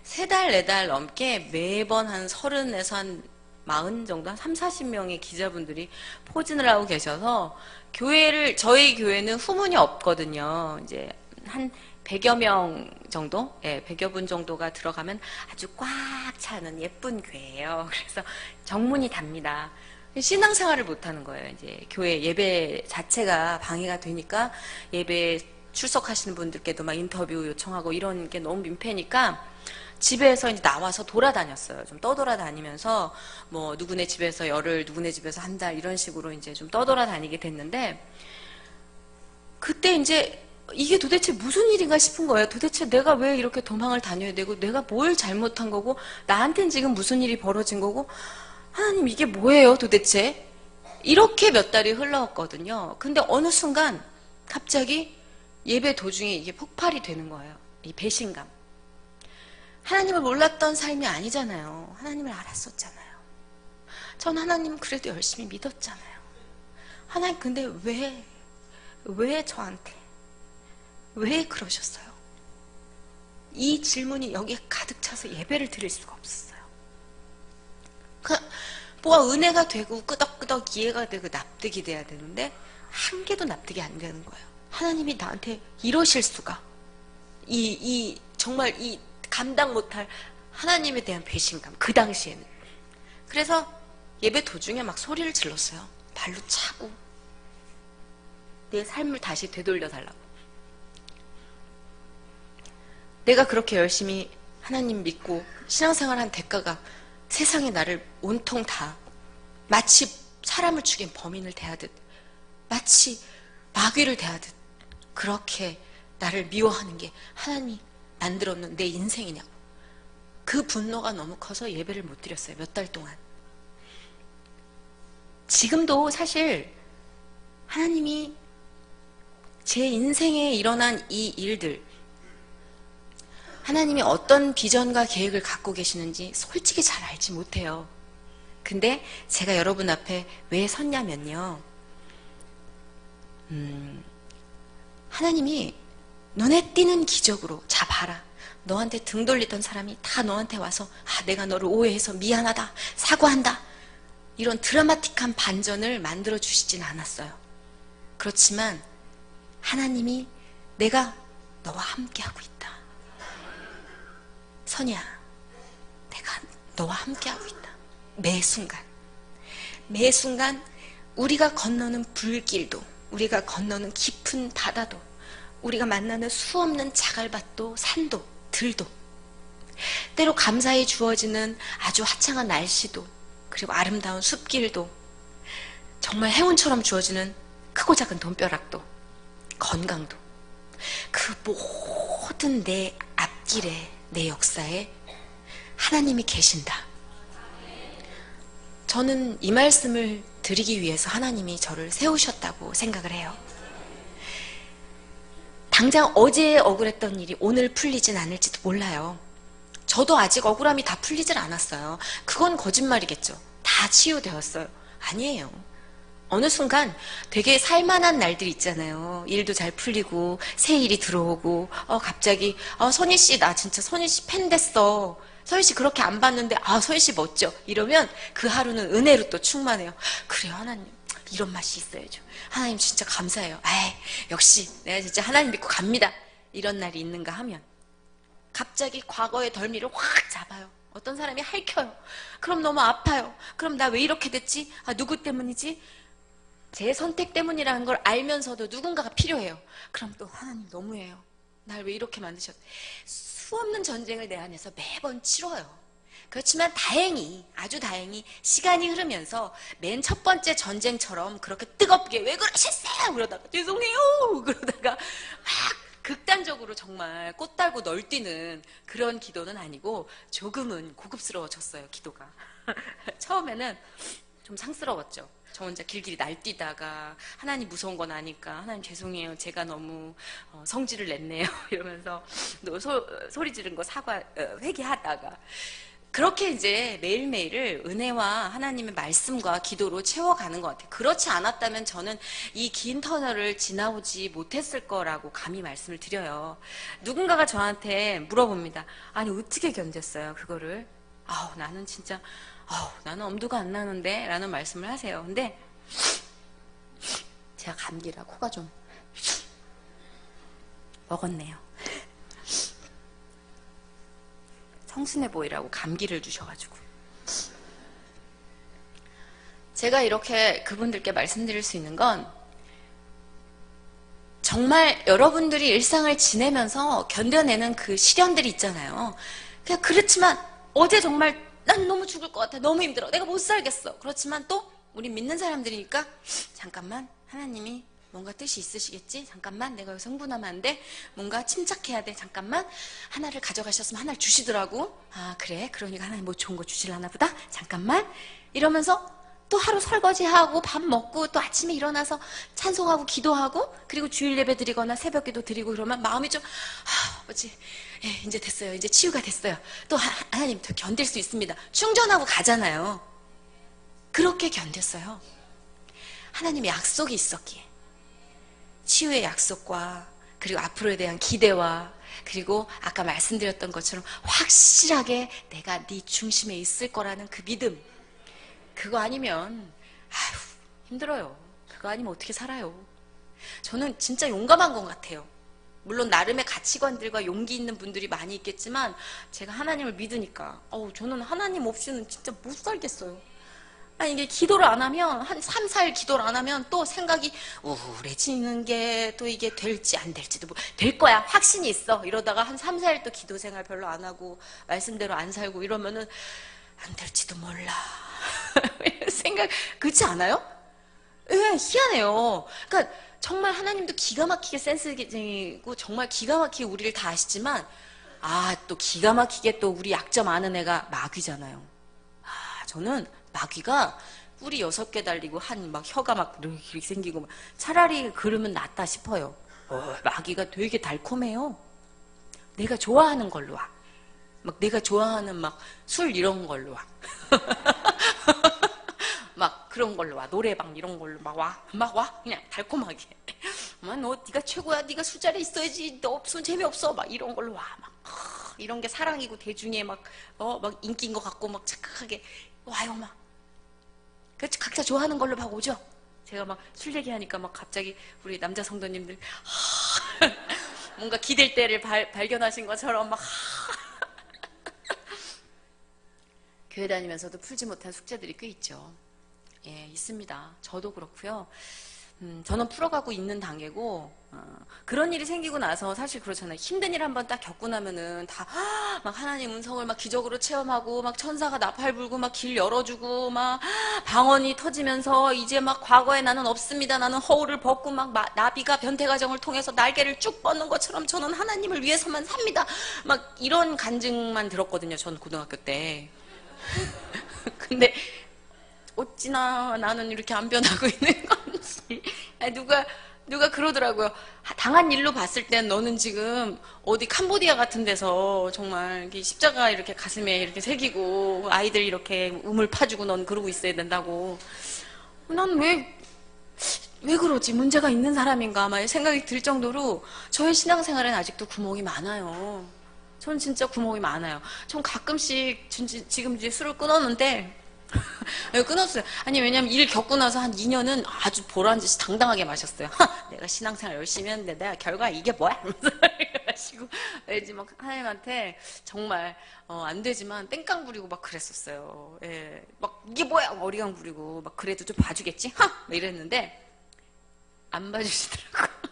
3달, 4달 넘게 매번 한 30에서 한 40 정도, 한 30-40명의 기자분들이 포진을 하고 계셔서 저희 교회는 후문이 없거든요. 이제 한 100여 명 정도? 예, 100여 분 정도가 들어가면 아주 꽉 차는 예쁜 교회예요. 그래서 정문이 답니다. 신앙생활을 못 하는 거예요. 이제 교회 예배 자체가 방해가 되니까 예배 출석하시는 분들께도 막 인터뷰 요청하고 이런 게 너무 민폐니까 집에서 이제 나와서 돌아다녔어요. 좀 떠돌아다니면서 뭐 누구네 집에서 열흘, 누구네 집에서 한 달 이런 식으로 이제 좀 떠돌아다니게 됐는데 그때 이제 이게 도대체 무슨 일인가 싶은 거예요. 도대체 내가 왜 이렇게 도망을 다녀야 되고 내가 뭘 잘못한 거고 나한텐 지금 무슨 일이 벌어진 거고 하나님 이게 뭐예요 도대체? 이렇게 몇 달이 흘러왔거든요. 근데 어느 순간 갑자기 예배 도중에 이게 폭발이 되는 거예요. 이 배신감. 하나님을 몰랐던 삶이 아니잖아요. 하나님을 알았었잖아요. 전 하나님 그래도 열심히 믿었잖아요. 하나님 근데 왜 저한테 왜 그러셨어요? 이 질문이 여기에 가득 차서 예배를 드릴 수가 없었어요. 뭐가 은혜가 되고 끄덕끄덕 이해가 되고 납득이 돼야 되는데 한 개도 납득이 안 되는 거예요. 하나님이 나한테 이러실 수가. 정말 이 감당 못할 하나님에 대한 배신감. 그 당시에는. 그래서 예배 도중에 막 소리를 질렀어요. 발로 차고 내 삶을 다시 되돌려달라고. 내가 그렇게 열심히 하나님 믿고 신앙생활한 대가가 세상에 나를 온통 다 마치 사람을 죽인 범인을 대하듯 마치 마귀를 대하듯 그렇게 나를 미워하는 게 하나님이 만들었는 내 인생이냐고. 그 분노가 너무 커서 예배를 못 드렸어요. 몇 달 동안. 지금도 사실 하나님이 제 인생에 일어난 이 일들, 하나님이 어떤 비전과 계획을 갖고 계시는지 솔직히 잘 알지 못해요. 근데 제가 여러분 앞에 왜 섰냐면요. 하나님이 눈에 띄는 기적으로, 자 봐라, 너한테 등 돌리던 사람이 다 너한테 와서 내가 너를 오해해서 미안하다, 사과한다, 이런 드라마틱한 반전을 만들어 주시진 않았어요. 그렇지만 하나님이 내가 너와 함께하고 있다. 선이야, 내가 너와 함께하고 있다. 매 순간, 매 순간 우리가 건너는 불길도, 우리가 건너는 깊은 바다도, 우리가 만나는 수없는 자갈밭도, 산도, 들도, 때로 감사히 주어지는 아주 화창한 날씨도, 그리고 아름다운 숲길도, 정말 행운처럼 주어지는 크고 작은 돈벼락도, 건강도, 그 모든 내 앞길에, 내 역사에 하나님이 계신다. 저는 이 말씀을 드리기 위해서 하나님이 저를 세우셨다고 생각을 해요. 당장 어제 억울했던 일이 오늘 풀리진 않을지도 몰라요. 저도 아직 억울함이 다 풀리질 않았어요. 그건 거짓말이겠죠. 다 치유되었어요. 아니에요. 어느 순간 되게 살만한 날들이 있잖아요. 일도 잘 풀리고 새 일이 들어오고 갑자기 선희씨, 나 진짜 선희씨 팬 됐어. 선희씨 그렇게 안 봤는데 선희씨 멋져. 이러면 그 하루는 은혜로 또 충만해요. 그래요, 하나님, 이런 맛이 있어야죠. 하나님 진짜 감사해요. 역시 내가 진짜 하나님 믿고 갑니다. 이런 날이 있는가 하면 갑자기 과거의 덜미를 확 잡아요. 어떤 사람이 핥혀요. 그럼 너무 아파요. 그럼 나 왜 이렇게 됐지? 누구 때문이지? 제 선택 때문이라는 걸 알면서도 누군가가 필요해요. 그럼 또 하나님 너무해요. 날 왜 이렇게 만드셨? 수없는 전쟁을 내 안에서 매번 치러요. 그렇지만 다행히, 아주 다행히 시간이 흐르면서 맨 첫 번째 전쟁처럼 그렇게 뜨겁게 왜 그러셨어요? 그러다가 죄송해요. 그러다가 막 극단적으로 정말 꽃 달고 널뛰는 그런 기도는 아니고 조금은 고급스러워졌어요, 기도가. 처음에는 좀 상스러웠죠. 저 혼자 길길이 날뛰다가 하나님 무서운 건 아니까 하나님 죄송해요, 제가 너무 성질을 냈네요 이러면서 소리 지른 거 회개하다가 그렇게 이제 매일매일을 은혜와 하나님의 말씀과 기도로 채워가는 것 같아요. 그렇지 않았다면 저는 이 긴 터널을 지나오지 못했을 거라고 감히 말씀을 드려요. 누군가가 저한테 물어봅니다. 아니 어떻게 견뎠어요 그거를? 나는 진짜 나는 엄두가 안 나는데 라는 말씀을 하세요. 근데 제가 감기라 코가 좀 먹었네요. 청순해 보이라고 감기를 주셔가지고 제가 이렇게 그분들께 말씀드릴 수 있는 건 정말 여러분들이 일상을 지내면서 견뎌내는 그 시련들이 있잖아요. 그냥 그렇지만 어제 정말 난 너무 죽을 것 같아, 너무 힘들어, 내가 못 살겠어. 그렇지만 또 우리 믿는 사람들이니까 잠깐만, 하나님이 뭔가 뜻이 있으시겠지? 잠깐만, 내가 여기서 흥분하면 안 돼? 뭔가 침착해야 돼. 잠깐만, 하나를 가져가셨으면 하나를 주시더라고. 그래, 그러니까 하나님 뭐 좋은 거 주실라나 보다? 잠깐만, 이러면서 또 하루 설거지하고 밥 먹고 또 아침에 일어나서 찬송하고 기도하고 그리고 주일 예배 드리거나 새벽 기도 드리고 그러면 마음이 좀 뭐지, 이제 됐어요, 이제 치유가 됐어요, 또 하나님 더 견딜 수 있습니다, 충전하고 가잖아요. 그렇게 견뎠어요. 하나님의 약속이 있었기에, 치유의 약속과 그리고 앞으로에 대한 기대와 그리고 아까 말씀드렸던 것처럼 확실하게 내가 네 중심에 있을 거라는 그 믿음, 그거 아니면 힘들어요. 그거 아니면 어떻게 살아요. 저는 진짜 용감한 것 같아요. 물론 나름의 가치관들과 용기 있는 분들이 많이 있겠지만 제가 하나님을 믿으니까 저는 하나님 없이는 진짜 못 살겠어요. 이게 기도를 안 하면 한 3, 4일 기도를 안 하면 또 생각이 우울해지는 게 또 이게 될지 안 될지도 될 거야, 확신이 있어. 이러다가 한 3, 4일 또 기도 생활 별로 안 하고 말씀대로 안 살고 이러면은 안 될지도 몰라. 생각, 그렇지 않아요? 희한해요. 그러니까 정말 하나님도 기가 막히게 센스쟁이고 정말 기가 막히게 우리를 다 아시지만 또 기가 막히게 또 우리 약점 아는 애가 마귀잖아요. 저는 마귀가 뿔이 6개 달리고 막 혀가 막 이렇게 생기고 차라리 그러면 낫다 싶어요. 마귀가 되게 달콤해요. 내가 좋아하는 걸로 와. 막 내가 좋아하는 막 술 이런 걸로 와. 막 그런 걸로 와. 노래방 이런 걸로 막 와. 그냥 달콤하게. 너 네가 최고야. 네가 술자리에 있어야지. 너 없으면 재미없어. 막 이런 걸로 와. 막 이런 게 사랑이고 대중에 막 인기인 것 같고 막 착각하게 와요 막. 그래서 각자 좋아하는 걸로 막 오죠. 제가 막 술 얘기하니까 막 갑자기 우리 남자 성도님들 뭔가 기댈 때를 발견하신 것처럼 막 교회 다니면서도 풀지 못한 숙제들이 꽤 있죠. 예, 있습니다. 저도 그렇고요. 저는 풀어가고 있는 단계고 그런 일이 생기고 나서 사실 그렇잖아요. 힘든 일 한번 딱 겪고 나면은 다 막 하나님 음성을 막 기적으로 체험하고 막 천사가 나팔 불고 막 길 열어주고 막 방언이 터지면서 이제 막 과거에 나는 없습니다. 나는 허울을 벗고 막 나비가 변태가정을 통해서 날개를 쭉 뻗는 것처럼 저는 하나님을 위해서만 삽니다. 막 이런 간증만 들었거든요. 전 고등학교 때. 근데 어찌나 나는 이렇게 안 변하고 있는 건지. 누가 그러더라고요. 당한 일로 봤을 땐 너는 지금 어디 캄보디아 같은 데서 정말 이렇게 십자가 이렇게 가슴에 이렇게 새기고 아이들 이렇게 우물 파주고 넌 그러고 있어야 된다고. 난 왜 그러지? 문제가 있는 사람인가? 막 생각이 들 정도로 저의 신앙생활엔 아직도 구멍이 많아요. 전 진짜 구멍이 많아요. 전 가끔씩 지금 이제 술을 끊었는데 끊었어요. 아니 왜냐면 일 겪고 나서 한 2년은 아주 보란 듯이 당당하게 마셨어요. 내가 신앙생활 열심히 했는데 내가 결과 이게 뭐야? 마시고 왠지 막 하나님한테 정말 안 되지만 땡깡 부리고 막 그랬었어요. 예, 막 이게 뭐야? 어리광 부리고 막 그래도 좀 봐주겠지? 막 이랬는데 안 봐주시더라고.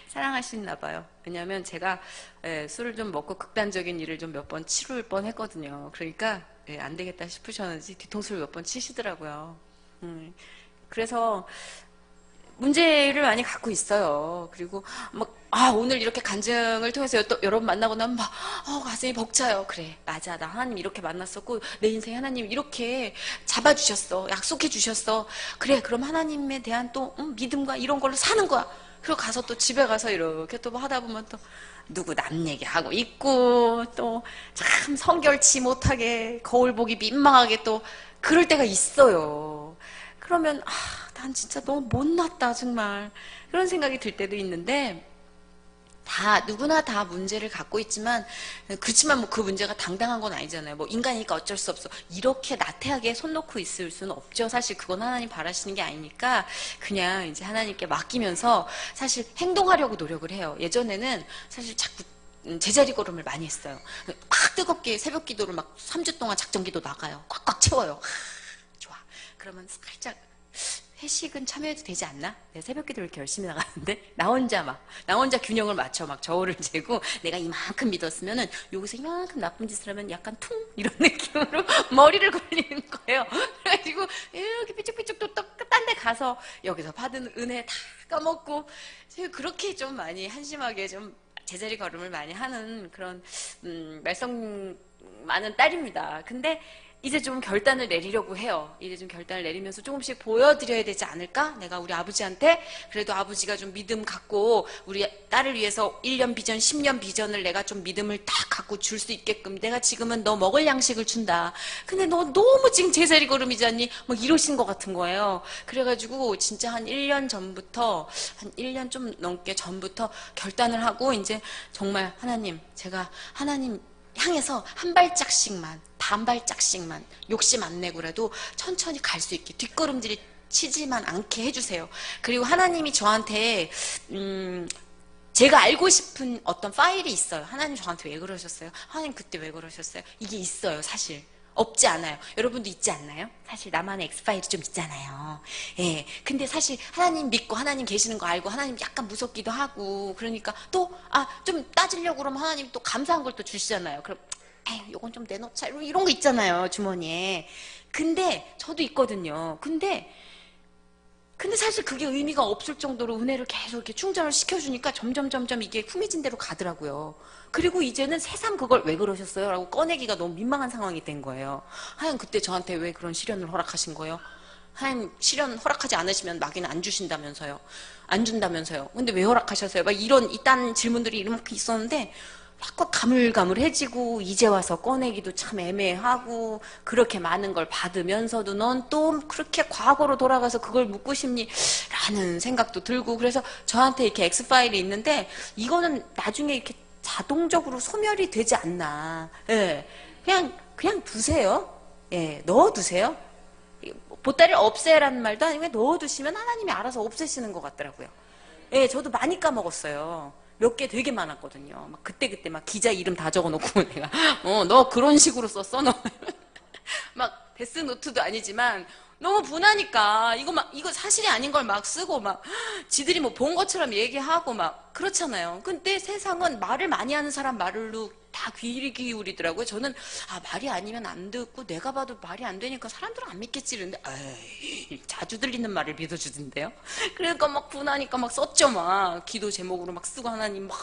사랑하시나 봐요. 왜냐면 제가 술을 좀 먹고 극단적인 일을 좀 몇 번 치룰 뻔 했거든요. 그러니까 안 되겠다 싶으셨는지 뒤통수를 몇 번 치시더라고요. 그래서 문제를 많이 갖고 있어요. 그리고 막 오늘 이렇게 간증을 통해서 여러분 만나고 나면 막 가슴이 벅차요. 그래 맞아, 나 하나님 이렇게 만났었고 내 인생에 하나님 이렇게 잡아주셨어, 약속해 주셨어. 그래 그럼 하나님에 대한 또 믿음과 이런 걸로 사는 거야. 그리고 가서 또 집에 가서 이렇게 또 하다 보면 또 누구 남 얘기하고 있고 또 참 성결치 못하게 거울 보기 민망하게 또 그럴 때가 있어요. 그러면 난 진짜 너무 못났다 정말 그런 생각이 들 때도 있는데 누구나 다 문제를 갖고 있지만 그렇지만 뭐 그 문제가 당당한 건 아니잖아요. 뭐 인간이니까 어쩔 수 없어. 이렇게 나태하게 손 놓고 있을 수는 없죠. 사실 그건 하나님 바라시는 게 아니니까 그냥 이제 하나님께 맡기면서 사실 행동하려고 노력을 해요. 예전에는 사실 자꾸 제자리 걸음을 많이 했어요. 막 뜨겁게 새벽 기도를 막 3주 동안 작정 기도 나가요. 꽉꽉 채워요. 좋아. 그러면 살짝 회식은 참여해도 되지 않나? 내가 새벽 기도를 이렇게 열심히 나가는데 나 혼자 균형을 맞춰 막 저울을 재고 내가 이만큼 믿었으면은 여기서 이만큼 나쁜 짓을 하면 약간 퉁 이런 느낌으로 머리를 굴리는 거예요. 그래가지고 이렇게 삐쭉삐쭉 또 딴 데 가서 여기서 받은 은혜 다 까먹고 제가 그렇게 좀 많이 한심하게 좀 제자리 걸음을 많이 하는 그런 말썽 많은 딸입니다. 근데 이제 좀 결단을 내리려고 해요. 이제 좀 결단을 내리면서 조금씩 보여드려야 되지 않을까? 내가 우리 아버지한테 그래도 아버지가 좀 믿음 갖고 우리 딸을 위해서 1년 비전, 10년 비전을 내가 좀 믿음을 딱 갖고 줄 수 있게끔 내가 지금은 너 먹을 양식을 준다. 근데 너 너무 지금 제자리 걸음이잖니? 막 이러신 것 같은 거예요. 그래가지고 진짜 한 1년 전부터 한 1년 좀 넘게 전부터 결단을 하고 이제 정말 제가 하나님 향해서 한 발짝씩만 반 발짝씩만 욕심 안 내고라도 천천히 갈 수 있게 뒷걸음질이 치지만 않게 해주세요. 그리고 하나님이 저한테 제가 알고 싶은 어떤 파일이 있어요. 하나님 저한테 왜 그러셨어요? 하나님 그때 왜 그러셨어요? 이게 있어요. 사실 없지 않아요. 여러분도 있지 않나요? 사실 나만의 엑스파일이 좀 있잖아요. 예. 근데 사실 하나님 믿고 하나님 계시는 거 알고 하나님 약간 무섭기도 하고 그러니까 또 좀 따지려고 그러면 하나님 또 감사한 걸 또 주시잖아요. 그럼 요건 좀 내놓자 이런 거 있잖아요. 주머니에. 근데 저도 있거든요. 근데 근데 사실 그게 의미가 없을 정도로 은혜를 계속 이렇게 충전을 시켜주니까 점점 이게 후미진 대로 가더라고요. 그리고 이제는 새삼 그걸 왜 그러셨어요? 라고 꺼내기가 너무 민망한 상황이 된 거예요. 하여간 그때 저한테 왜 그런 시련을 허락하신 거예요? 하여간 시련 허락하지 않으시면 마귀는 안 주신다면서요. 안 준다면서요. 근데 왜 허락하셨어요? 막 이딴 질문들이 이렇게 있었는데 자꾸 가물가물해지고 이제 와서 꺼내기도 참 애매하고 그렇게 많은 걸 받으면서도 넌 또 그렇게 과거로 돌아가서 그걸 묻고 싶니? 라는 생각도 들고 그래서 저한테 이렇게 X파일이 있는데 이거는 나중에 이렇게 자동적으로 소멸이 되지 않나. 예. 그냥 두세요. 예. 넣어두세요. 보따리를 없애라는 말도 아니고 넣어두시면 하나님이 알아서 없애시는 것 같더라고요. 예. 저도 많이 까먹었어요. 몇 개 되게 많았거든요. 막 그때 막 기자 이름 다 적어놓고 내가 너 그런 식으로 썼어? 너 막 데스노트도 아니지만 너무 분하니까 이거 사실이 아닌 걸 막 쓰고 막 지들이 뭐 본 것처럼 얘기하고 막 그렇잖아요. 근데 세상은 말을 많이 하는 사람 말로 다 귀를 기울이더라고요. 저는 말이 아니면 안 듣고 내가 봐도 말이 안 되니까 사람들은 안 믿겠지 이랬는데 에이, 자주 들리는 말을 믿어주던데요. 그러니까 막 분하니까 막 썼죠. 막 기도 제목으로 막 쓰고 하나님 막.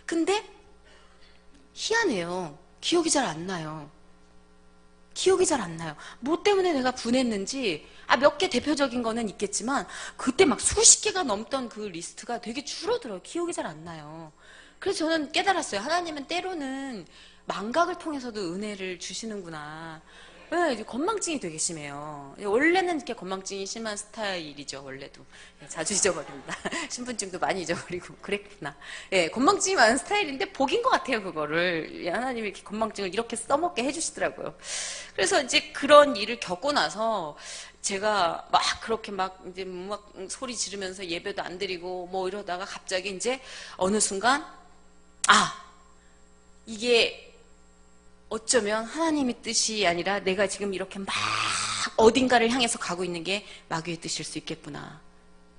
근데 희한해요. 기억이 잘 안 나요. 기억이 잘 안 나요. 뭐 때문에 내가 분했는지 몇 개 대표적인 거는 있겠지만 그때 막 수십 개가 넘던 그 리스트가 되게 줄어들어요. 기억이 잘 안 나요. 그래서 저는 깨달았어요. 하나님은 때로는 망각을 통해서도 은혜를 주시는구나. 네, 건망증이 되게 심해요. 원래는 이렇게 건망증이 심한 스타일이죠. 원래도 자주 잊어버립니다. 신분증도 많이 잊어버리고 그랬구나. 예, 건망증이 많은 스타일인데 복인 것 같아요. 그거를 하나님이 이렇게 건망증을 이렇게 써먹게 해주시더라고요. 그래서 이제 그런 일을 겪고 나서 제가 막 그렇게 막 이제 막 소리 지르면서 예배도 안 드리고 뭐 이러다가 갑자기 이제 어느 순간 이게 어쩌면 하나님의 뜻이 아니라 내가 지금 이렇게 막 어딘가를 향해서 가고 있는 게 마귀의 뜻일 수 있겠구나.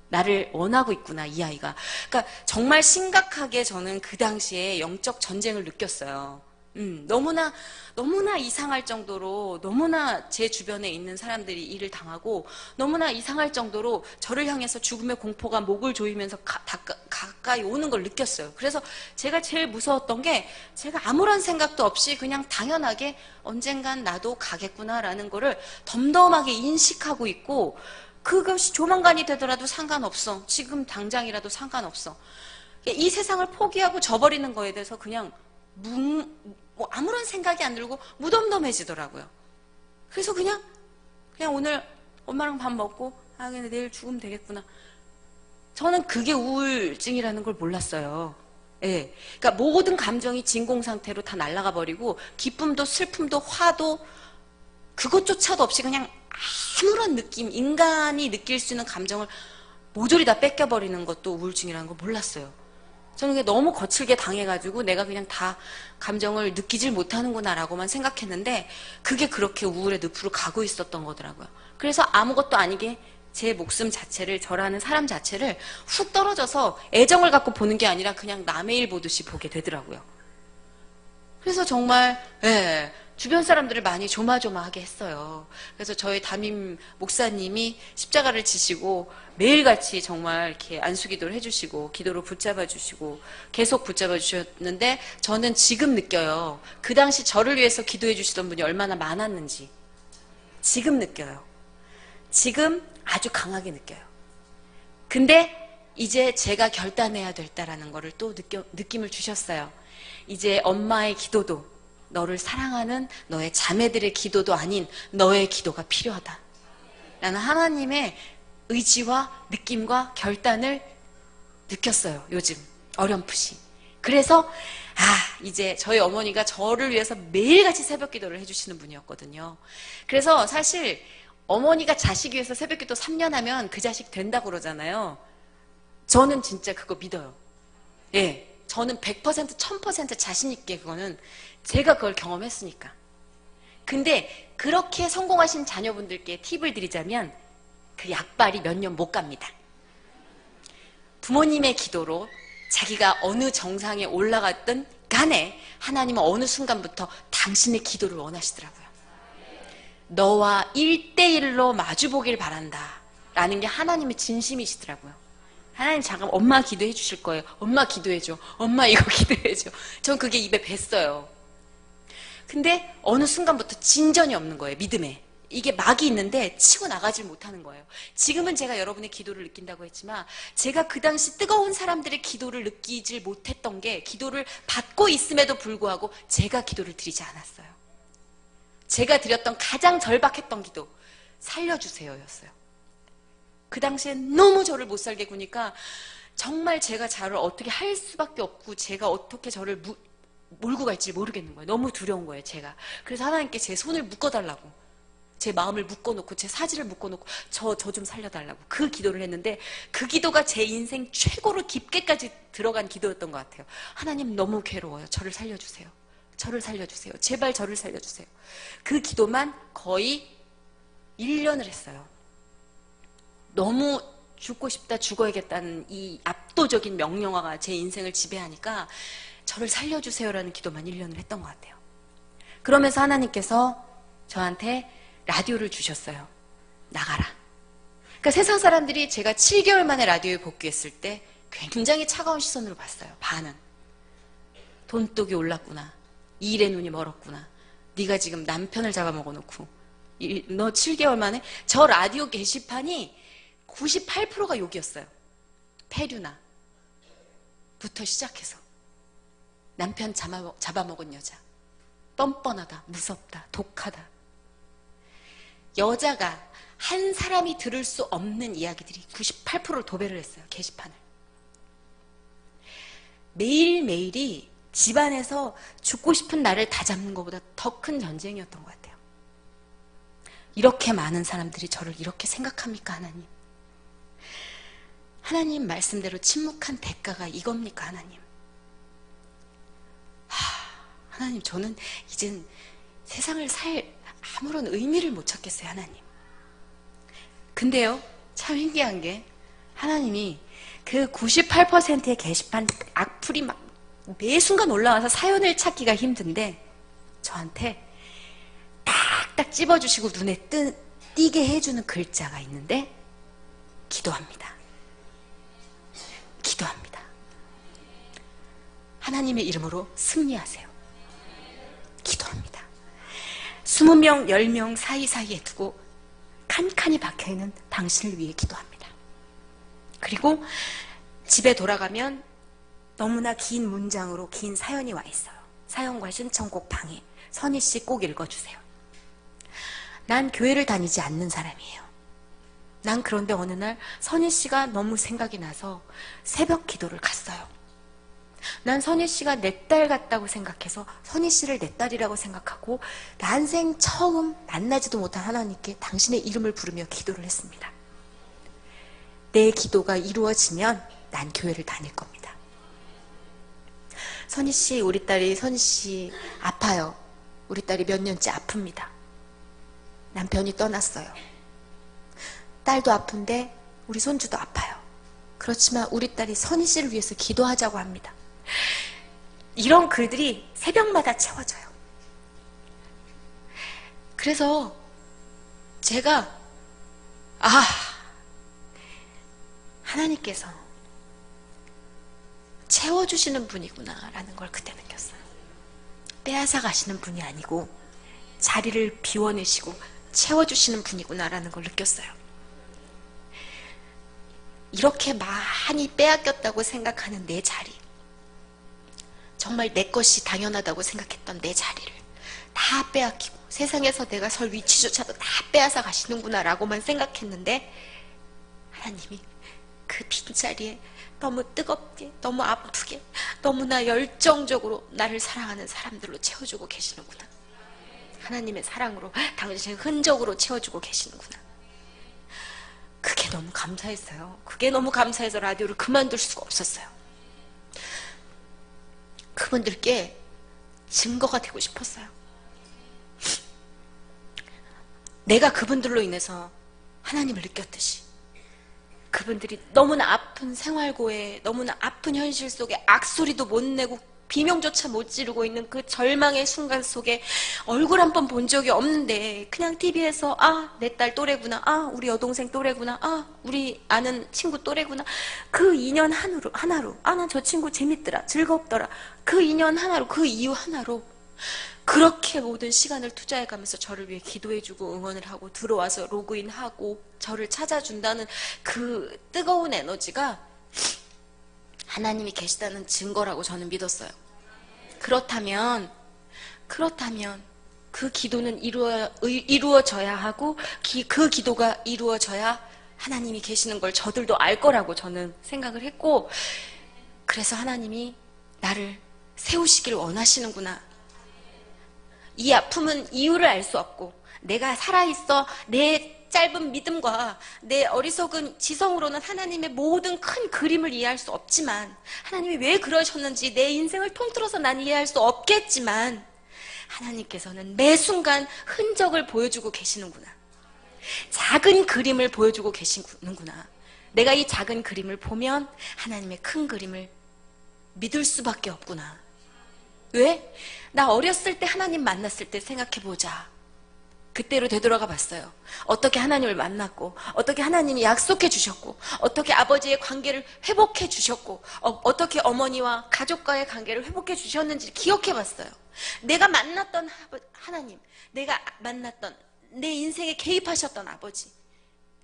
나를 원하고 있구나, 이 아이가. 그러니까 정말 심각하게 저는 그 당시에 영적 전쟁을 느꼈어요. 너무나 이상할 정도로 너무나 제 주변에 있는 사람들이 일을 당하고 너무나 이상할 정도로 저를 향해서 죽음의 공포가 목을 조이면서 가까이 오는 걸 느꼈어요. 그래서 제가 제일 무서웠던 게 제가 아무런 생각도 없이 그냥 당연하게 언젠간 나도 가겠구나라는 거를 덤덤하게 인식하고 있고 그것이 조만간이 되더라도 상관없어. 지금 당장이라도 상관없어. 이 세상을 포기하고 저버리는 거에 대해서 그냥 뭐 아무런 생각이 안 들고 무덤덤해지더라고요. 그래서 그냥 오늘 엄마랑 밥 먹고 근데 내일 죽으면 되겠구나. 저는 그게 우울증이라는 걸 몰랐어요. 예. 그러니까 모든 감정이 진공 상태로 다 날아가 버리고 기쁨도 슬픔도 화도 그것조차도 없이 그냥 아무런 느낌, 인간이 느낄 수 있는 감정을 모조리 다 뺏겨버리는 것도 우울증이라는 걸 몰랐어요. 저는 그게 너무 거칠게 당해가지고 내가 그냥 다 감정을 느끼질 못하는구나라고만 생각했는데 그게 그렇게 우울의 늪으로 가고 있었던 거더라고요. 그래서 아무것도 아니게 제 목숨 자체를, 저라는 사람 자체를 훅 떨어져서 애정을 갖고 보는 게 아니라 그냥 남의 일 보듯이 보게 되더라고요. 그래서 정말 주변 사람들을 많이 조마조마하게 했어요. 그래서 저희 담임 목사님이 십자가를 지시고 매일같이 정말 이렇게 안수기도를 해주시고 기도로 붙잡아 주시고 계속 붙잡아 주셨는데 저는 지금 느껴요. 그 당시 저를 위해서 기도해 주시던 분이 얼마나 많았는지 지금 느껴요. 지금 아주 강하게 느껴요. 근데 이제 제가 결단해야 됐다라는 거를 또 느낌을 주셨어요. 이제 엄마의 기도도 너를 사랑하는 너의 자매들의 기도도 아닌 너의 기도가 필요하다. 라는 하나님의 의지와 느낌과 결단을 느꼈어요. 요즘 어렴풋이. 그래서 이제 저희 어머니가 저를 위해서 매일같이 새벽 기도를 해주시는 분이었거든요. 그래서 사실 어머니가 자식 위해서 새벽 기도 3년 하면 그 자식 된다고 그러잖아요. 저는 진짜 그거 믿어요. 예. 저는 100% 1000% 자신 있게 그거는 제가 그걸 경험했으니까. 근데 그렇게 성공하신 자녀분들께 팁을 드리자면 그 약발이 몇 년 못 갑니다. 부모님의 기도로 자기가 어느 정상에 올라갔든 간에 하나님은 어느 순간부터 당신의 기도를 원하시더라고요. 너와 1대1로 마주보길 바란다 라는 게 하나님의 진심이시더라고요. 하나님 잠깐 엄마 기도해 주실 거예요. 엄마 기도해줘. 엄마 이거 기도해줘. 전 그게 입에 뱄어요. 근데 어느 순간부터 진전이 없는 거예요. 믿음에. 이게 막이 있는데 치고 나가질 못하는 거예요. 지금은 제가 여러분의 기도를 느낀다고 했지만 제가 그 당시 뜨거운 사람들의 기도를 느끼질 못했던 게 기도를 받고 있음에도 불구하고 제가 기도를 드리지 않았어요. 제가 드렸던 가장 절박했던 기도, 살려주세요였어요. 그 당시에 너무 저를 못 살게 구니까 정말 제가 저를 어떻게 할 수밖에 없고 제가 어떻게 저를 몰고 갈지 모르겠는 거예요. 너무 두려운 거예요, 제가. 그래서 하나님께 제 손을 묶어달라고, 제 마음을 묶어놓고 제 사지를 묶어놓고 저 좀 살려달라고 그 기도를 했는데 그 기도가 제 인생 최고로 깊게까지 들어간 기도였던 것 같아요. 하나님 너무 괴로워요. 저를 살려주세요. 저를 살려주세요. 제발 저를 살려주세요. 그 기도만 거의 1년을 했어요. 너무 죽고 싶다, 죽어야겠다는 이 압도적인 명령어가 제 인생을 지배하니까 저를 살려주세요라는 기도만 1년을 했던 것 같아요. 그러면서 하나님께서 저한테 라디오를 주셨어요. 나가라. 그러니까 세상 사람들이 제가 7개월 만에 라디오에 복귀했을 때 굉장히 차가운 시선으로 봤어요. 반은. 돈독이 올랐구나. 일에 눈이 멀었구나. 네가 지금 남편을 잡아먹어놓고 너 7개월 만에. 저 라디오 게시판이 98%가 욕이었어요. 폐류나 부터 시작해서 남편 잡아먹은 여자, 뻔뻔하다, 무섭다, 독하다. 여자가 한 사람이 들을 수 없는 이야기들이 98%를 도배를 했어요. 게시판을. 매일매일이 집안에서 죽고 싶은 나를 다 잡는 것보다 더 큰 전쟁이었던 것 같아요. 이렇게 많은 사람들이 저를 이렇게 생각합니까, 하나님? 하나님 말씀대로 침묵한 대가가 이겁니까, 하나님? 하나님, 저는 이젠 세상을 살 아무런 의미를 못 찾겠어요, 하나님. 근데요, 참 신기한 게 하나님이 그 98%의 게시판 악플이 막 매 순간 올라와서 사연을 찾기가 힘든데 저한테 딱딱 찝어주시고 눈에 띄게 해주는 글자가 있는데 기도합니다. 기도합니다. 하나님의 이름으로 승리하세요. 기도합니다. 20명, 10명 사이사이에 두고 칸칸이 박혀있는 당신을 위해 기도합니다. 그리고 집에 돌아가면 너무나 긴 문장으로 긴 사연이 와 있어요. 사연과 신청곡 방에 선희 씨 꼭 읽어주세요. 난 교회를 다니지 않는 사람이에요. 난 그런데 어느 날 선희 씨가 너무 생각이 나서 새벽 기도를 갔어요. 난 선희 씨가 내 딸 같다고 생각해서 선희 씨를 내 딸이라고 생각하고 난생 처음 만나지도 못한 하나님께 당신의 이름을 부르며 기도를 했습니다. 내 기도가 이루어지면 난 교회를 다닐 겁니다. 선희 씨, 우리 딸이 선희 씨 아파요. 우리 딸이 몇 년째 아픕니다. 남편이 떠났어요. 딸도 아픈데 우리 손주도 아파요. 그렇지만 우리 딸이 선희 씨를 위해서 기도하자고 합니다. 이런 글들이 새벽마다 채워져요. 그래서 제가 하나님께서 채워주시는 분이구나 라는 걸 그때 느꼈어요. 빼앗아 가시는 분이 아니고 자리를 비워내시고 채워주시는 분이구나 라는 걸 느꼈어요. 이렇게 많이 빼앗겼다고 생각하는 내 자리, 정말 내 것이 당연하다고 생각했던 내 자리를 다 빼앗기고 세상에서 내가 설 위치조차도 다 빼앗아 가시는구나 라고만 생각했는데 하나님이 그 빈자리에 너무 뜨겁게, 너무 아프게, 너무나 열정적으로 나를 사랑하는 사람들로 채워주고 계시는구나. 하나님의 사랑으로, 당신의 흔적으로 채워주고 계시는구나. 그게 너무 감사했어요. 그게 너무 감사해서 라디오를 그만둘 수가 없었어요. 그분들께 증거가 되고 싶었어요. 내가 그분들로 인해서 하나님을 느꼈듯이 그분들이 너무나 아픈 생활고에 너무나 아픈 현실 속에 악소리도 못 내고 비명조차 못 지르고 있는 그 절망의 순간 속에 얼굴 한 번 본 적이 없는데 그냥 TV에서 아, 내 딸 또래구나, 아, 우리 여동생 또래구나, 아, 우리 아는 친구 또래구나, 그 인연 하나로 아, 난 저 친구 재밌더라, 즐겁더라, 그 인연 하나로, 그 이유 하나로 그렇게 모든 시간을 투자해가면서 저를 위해 기도해주고 응원을 하고 들어와서 로그인하고 저를 찾아준다는 그 뜨거운 에너지가 하나님이 계시다는 증거라고 저는 믿었어요. 그렇다면 그 기도는 이루어져야 하고 그 기도가 이루어져야 하나님이 계시는 걸 저들도 알 거라고 저는 생각을 했고, 그래서 하나님이 나를 세우시길 원하시는구나. 이 아픔은 이유를 알 수 없고 내가 살아있어 내 짧은 믿음과 내 어리석은 지성으로는 하나님의 모든 큰 그림을 이해할 수 없지만, 하나님이 왜 그러셨는지 내 인생을 통틀어서 난 이해할 수 없겠지만, 하나님께서는 매 순간 흔적을 보여주고 계시는구나. 작은 그림을 보여주고 계시는구나. 내가 이 작은 그림을 보면 하나님의 큰 그림을 믿을 수밖에 없구나. 왜? 나 어렸을 때 하나님 만났을 때 생각해보자. 그때로 되돌아가 봤어요. 어떻게 하나님을 만났고, 어떻게 하나님이 약속해 주셨고, 어떻게 아버지의 관계를 회복해 주셨고, 어떻게 어머니와 가족과의 관계를 회복해 주셨는지 기억해 봤어요. 내가 만났던 하나님, 내가 만났던 내 인생에 개입하셨던 아버지.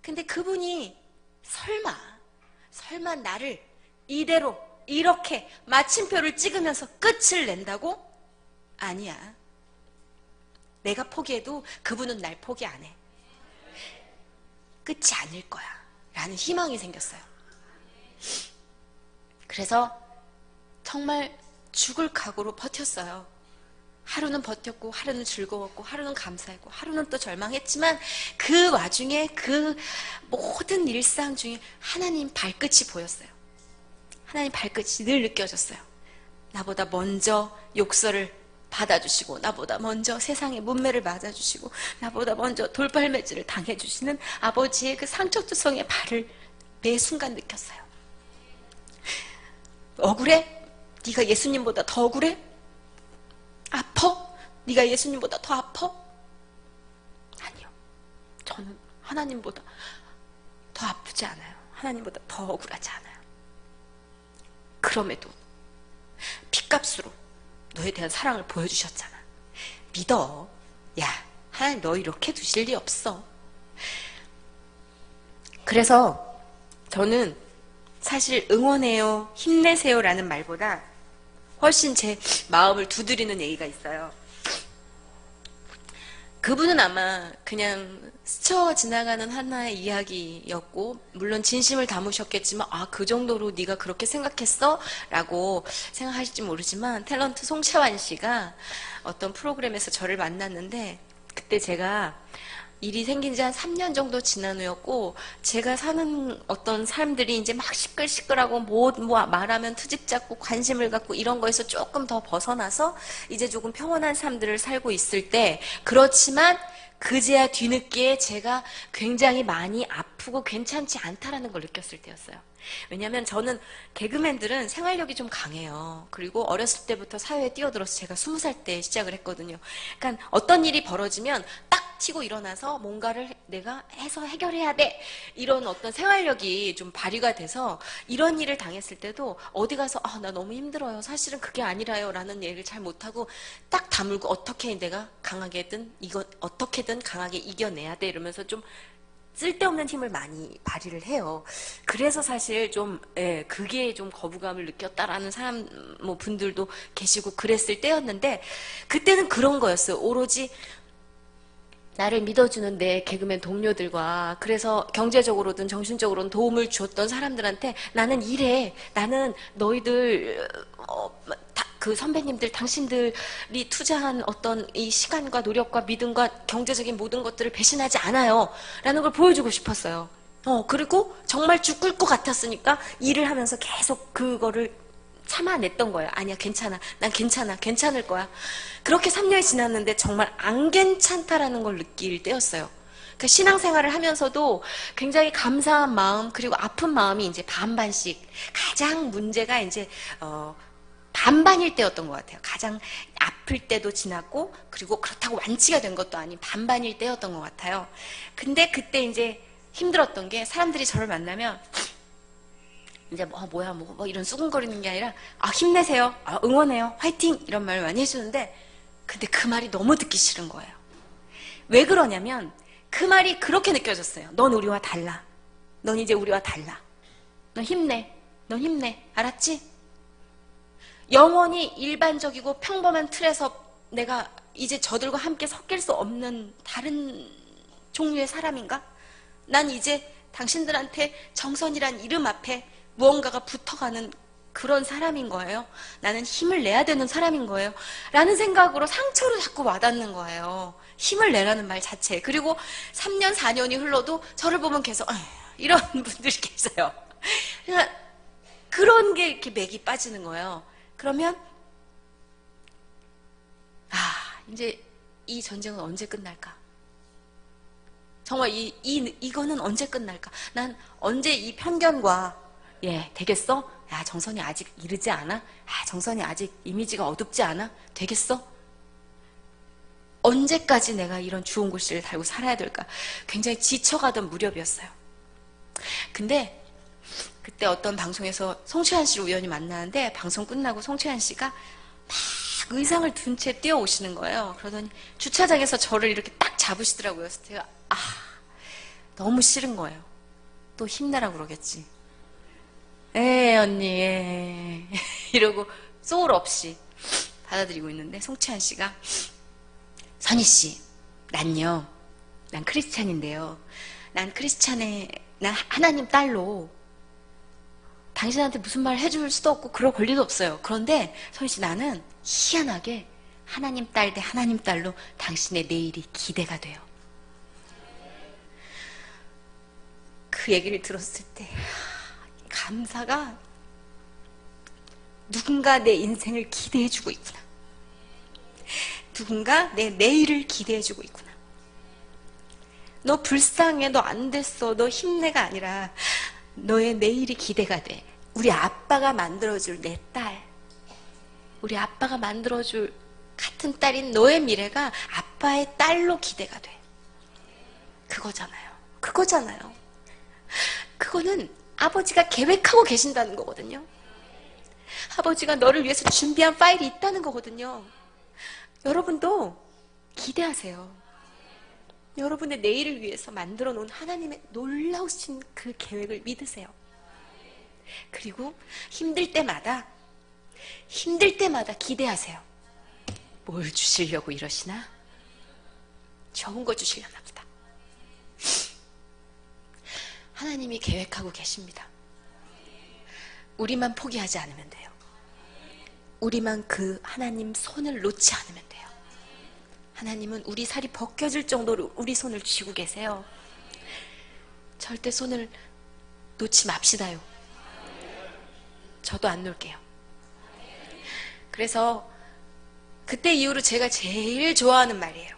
근데 그분이 설마 나를 이대로 이렇게 마침표를 찍으면서 끝을 낸다고? 아니야. 내가 포기해도 그분은 날 포기 안 해. 끝이 아닐 거야 라는 희망이 생겼어요. 그래서 정말 죽을 각오로 버텼어요. 하루는 버텼고, 하루는 즐거웠고, 하루는 감사했고, 하루는 또 절망했지만, 그 와중에 그 모든 일상 중에 하나님 발끝이 보였어요. 하나님 발끝이 늘 느껴졌어요. 나보다 먼저 욕설을 받아주시고, 나보다 먼저 세상의 문매를 맞아주시고, 나보다 먼저 돌팔매질을 당해주시는 아버지의 그 상처투성의 발을 매 순간 느꼈어요. 억울해? 네가 예수님보다 더 억울해? 아파? 네가 예수님보다 더 아파? 아니요. 저는 하나님보다 더 아프지 않아요. 하나님보다 더 억울하지 않아요. 그럼에도 핏값으로 너에 대한 사랑을 보여주셨잖아. 믿어. 야, 하나님 너 이렇게 두실 리 없어. 그래서 저는 사실 응원해요, 힘내세요 라는 말보다 훨씬 제 마음을 두드리는 얘기가 있어요. 그분은 아마 그냥 스쳐 지나가는 하나의 이야기였고, 물론 진심을 담으셨겠지만, 아, 그 정도로 네가 그렇게 생각했어? 라고 생각하실지 모르지만, 탤런트 송채환 씨가 어떤 프로그램에서 저를 만났는데, 그때 제가 일이 생긴 지 한 3년 정도 지난 후였고, 제가 사는 어떤 사람들이 이제 막 시끌시끌하고 뭐 말하면 트집 잡고 관심을 갖고 이런 거에서 조금 더 벗어나서 이제 조금 평온한 삶들을 살고 있을 때, 그렇지만 그제야 뒤늦게 제가 굉장히 많이 아프고 괜찮지 않다라는 걸 느꼈을 때였어요. 왜냐하면 저는 개그맨들은 생활력이 좀 강해요. 그리고 어렸을 때부터 사회에 뛰어들어서 제가 20살 때 시작을 했거든요. 그러니까 어떤 일이 벌어지면 딱 튀고 일어나서 뭔가를 내가 해서 해결해야 돼, 이런 어떤 생활력이 좀 발휘가 돼서 이런 일을 당했을 때도 어디 가서 아, 나 너무 힘들어요, 사실은 그게 아니라요 라는 얘기를 잘 못하고 딱 다물고 어떻게 내가 강하게든 이거 어떻게든 강하게 이겨내야 돼 이러면서 좀 쓸데없는 힘을 많이 발휘를 해요. 그래서 사실 좀, 그게 좀 거부감을 느꼈다라는 사람, 분들도 계시고 그랬을 때였는데, 그때는 그런 거였어요. 오로지 나를 믿어주는 내 개그맨 동료들과, 그래서 경제적으로든 정신적으로든 도움을 주었던 사람들한테 나는 이래, 나는 너희들, 그 선배님들, 당신들이 투자한 어떤 이 시간과 노력과 믿음과 경제적인 모든 것들을 배신하지 않아요 라는 걸 보여주고 싶었어요. 그리고 정말 죽을 것 같았으니까 일을 하면서 계속 그거를 참아냈던 거예요. 아니야, 괜찮아, 난 괜찮아, 괜찮을 거야. 그렇게 3년이 지났는데 정말 안 괜찮다라는 걸 느낄 때였어요. 그러니까 신앙생활을 하면서도 굉장히 감사한 마음, 그리고 아픈 마음이 이제 반반씩. 가장 문제가 이제 반반일 때였던 것 같아요. 가장 아플 때도 지났고, 그리고 그렇다고 완치가 된 것도 아닌 반반일 때였던 것 같아요. 근데 그때 이제 힘들었던 게, 사람들이 저를 만나면 이제 뭐야 이런 수근거리는 게 아니라, 힘내세요, 응원해요, 화이팅, 이런 말 많이 해주는데, 근데 그 말이 너무 듣기 싫은 거예요. 왜 그러냐면 그 말이 그렇게 느껴졌어요. 넌 우리와 달라. 넌 이제 우리와 달라. 넌 힘내. 넌 힘내. 알았지? 영원히 일반적이고 평범한 틀에서 내가 이제 저들과 함께 섞일 수 없는 다른 종류의 사람인가? 난 이제 당신들한테 정선이란 이름 앞에 무언가가 붙어가는 그런 사람인 거예요. 나는 힘을 내야 되는 사람인 거예요. 라는 생각으로 상처로 자꾸 와닿는 거예요. 힘을 내라는 말 자체. 그리고 3년, 4년이 흘러도 저를 보면 계속 이런 분들이 계세요. 그러니까 그런 게 이렇게 맥이 빠지는 거예요. 그러면 이제 이 전쟁은 언제 끝날까? 정말 이거는 언제 끝날까? 난 언제 이 편견과 되겠어? 야, 정선이 아직 이르지 않아? 정선이 아직 이미지가 어둡지 않아? 되겠어? 언제까지 내가 이런 주홍글씨를 달고 살아야 될까? 굉장히 지쳐가던 무렵이었어요. 근데 그때 어떤 방송에서 송채한 씨를 우연히 만나는데, 방송 끝나고 송채한 씨가 막 의상을 든 채 뛰어오시는 거예요. 그러더니 주차장에서 저를 이렇게 딱 잡으시더라고요. 그래서 제가 너무 싫은 거예요. 또 힘내라고 그러겠지. 언니 이러고 소울 없이 받아들이고 있는데, 송채한 씨가 선희 씨, 난 크리스찬인데요. 난 하나님 딸로 당신한테 무슨 말 해줄 수도 없고 그럴 권리도 없어요. 그런데 선희 씨, 나는 희한하게 하나님 딸 대 하나님 딸로 당신의 내일이 기대가 돼요. 그 얘기를 들었을 때 감사가, 누군가 내 인생을 기대해주고 있구나. 누군가 내 내일을 기대해주고 있구나. 너 불쌍해, 너 안 됐어, 너 힘내가 아니라 너의 내일이 기대가 돼. 우리 아빠가 만들어줄 내 딸, 우리 아빠가 만들어줄 같은 딸인 너의 미래가 아빠의 딸로 기대가 돼. 그거잖아요. 그거는 아버지가 계획하고 계신다는 거거든요. 아버지가 너를 위해서 준비한 파일이 있다는 거거든요. 여러분도 기대하세요. 여러분의 내일을 위해서 만들어 놓은 하나님의 놀라우신 그 계획을 믿으세요. 그리고 힘들 때마다 기대하세요. 뭘 주시려고 이러시나? 좋은 거 주시려나 보다. 하나님이 계획하고 계십니다. 우리만 포기하지 않으면 돼요. 우리만 그 하나님 손을 놓지 않으면 돼요. 하나님은 우리 살이 벗겨질 정도로 우리 손을 쥐고 계세요. 절대 손을 놓지 맙시다요. 저도 안 놓을게요. 그래서 그때 이후로 제가 제일 좋아하는 말이에요.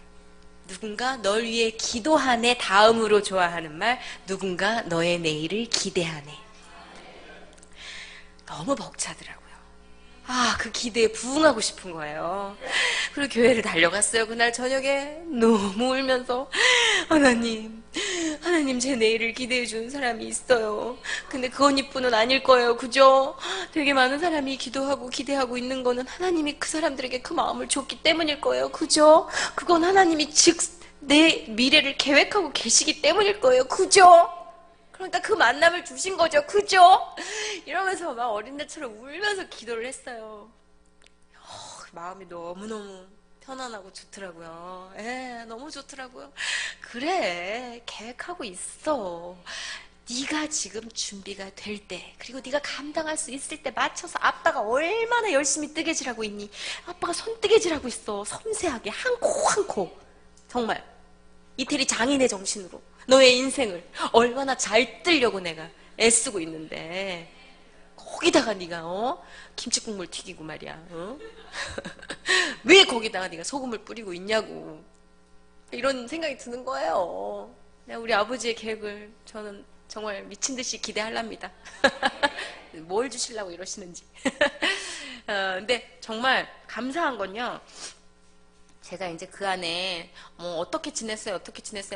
누군가 널 위해 기도하네 다음으로 좋아하는 말, 누군가 너의 내일을 기대하네. 너무 벅차더라고요. 그 기대에 부응하고 싶은 거예요. 그리고 교회를 달려갔어요. 그날 저녁에 너무 울면서, 하나님 제 내일을 기대해 주는 사람이 있어요. 근데 그 언니뿐은 아닐 거예요. 그죠? 되게 많은 사람이 기도하고 기대하고 있는 거는 하나님이 그 사람들에게 그 마음을 줬기 때문일 거예요. 그죠? 그건 하나님이 즉 내 미래를 계획하고 계시기 때문일 거예요. 그죠? 그러니까 그 만남을 주신 거죠. 그죠? 이러면서 막 어린애처럼 울면서 기도를 했어요. 마음이 너무너무 편안하고 좋더라고요. 너무 좋더라고요. 그래, 계획하고 있어. 네가 지금 준비가 될 때, 그리고 네가 감당할 수 있을 때 맞춰서 아빠가 얼마나 열심히 뜨개질하고 있니? 아빠가 손뜨개질하고 있어. 섬세하게 한 코 한 코. 정말 이태리 장인의 정신으로 너의 인생을 얼마나 잘 뜨려고 내가 애쓰고 있는데, 거기다가 네가 김치국물 튀기고 말이야. 왜 거기다가 네가 소금을 뿌리고 있냐고. 이런 생각이 드는 거예요. 우리 아버지의 계획을 저는 정말 미친 듯이 기대하랍니다. 뭘 주시려고 이러시는지. 근데 정말 감사한 건요. 제가 이제 그 안에 어떻게 지냈어요?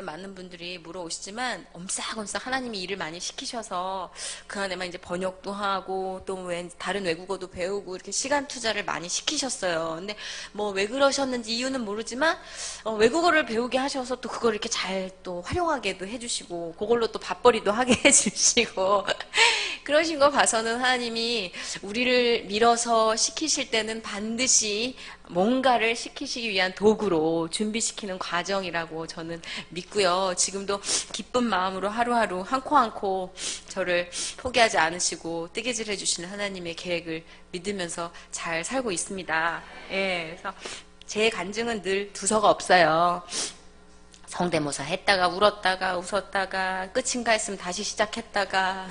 많은 분들이 물어오시지만 엄싹엄싹 하나님이 일을 많이 시키셔서 그 안에만 이제 번역도 하고 또 다른 외국어도 배우고 이렇게 시간 투자를 많이 시키셨어요. 근데 뭐 왜 그러셨는지 이유는 모르지만 외국어를 배우게 하셔서 또 그걸 이렇게 잘 또 활용하게도 해주시고 그걸로 또 밥벌이도 하게 해주시고 그러신 거 봐서는 하나님이 우리를 밀어서 시키실 때는 반드시 뭔가를 시키시기 위한 도구로 준비시키는 과정이라고 저는 믿고요. 지금도 기쁜 마음으로 하루하루 한 코 한 코 저를 포기하지 않으시고 뜨개질 해주시는 하나님의 계획을 믿으면서 잘 살고 있습니다. 예, 그래서 제 간증은 늘 두서가 없어요. 성대모사 했다가 울었다가 웃었다가 끝인가 했으면 다시 시작했다가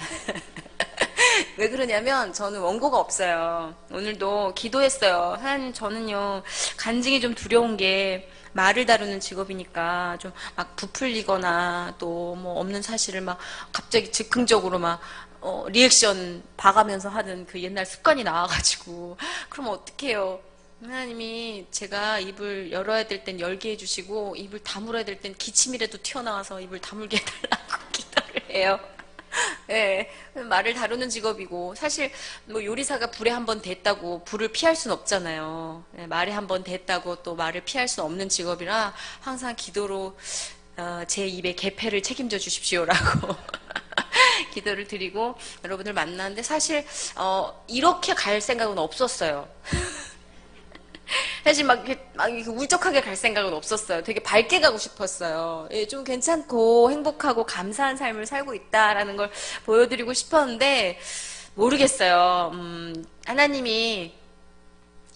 왜 그러냐면 저는 원고가 없어요. 오늘도 기도했어요. 하나님, 저는요 간증이 좀 두려운 게 말을 다루는 직업이니까 좀 막 부풀리거나 또 뭐 없는 사실을 막 갑자기 즉흥적으로 막 리액션 봐가면서 하는 그 옛날 습관이 나와가지고 그럼 어떡해요. 하나님이 제가 입을 열어야 될 땐 열게 해주시고 입을 다물어야 될 땐 기침이라도 튀어나와서 입을 다물게 해달라고 기도를 해요. 예, 말을 다루는 직업이고 사실 뭐 요리사가 불에 한번 댔다고 불을 피할 수는 없잖아요. 예, 말에 한번 댔다고 또 말을 피할 수는 없는 직업이라 항상 기도로 제 입의 개폐를 책임져 주십시오라고 기도를 드리고 여러분을 만나는데 사실 이렇게 갈 생각은 없었어요. 사실 막 이렇게 울적하게 갈 생각은 없었어요. 되게 밝게 가고 싶었어요. 예, 좀 괜찮고 행복하고 감사한 삶을 살고 있다라는 걸 보여드리고 싶었는데 모르겠어요. 하나님이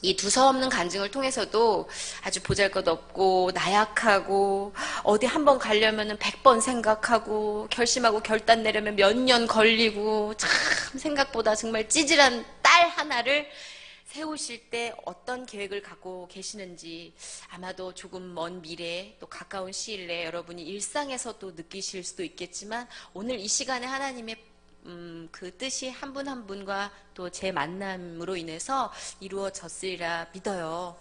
이 두서없는 간증을 통해서도 아주 보잘것없고 나약하고 어디 한번 가려면 100번 생각하고 결심하고 결단 내려면 몇 년 걸리고 참 생각보다 정말 찌질한 딸 하나를 세우실 때 어떤 계획을 갖고 계시는지 아마도 조금 먼 미래 또 가까운 시일 내에 여러분이 일상에서 또 느끼실 수도 있겠지만 오늘 이 시간에 하나님의 그 뜻이 한 분 한 분과 또 제 만남으로 인해서 이루어졌으리라 믿어요.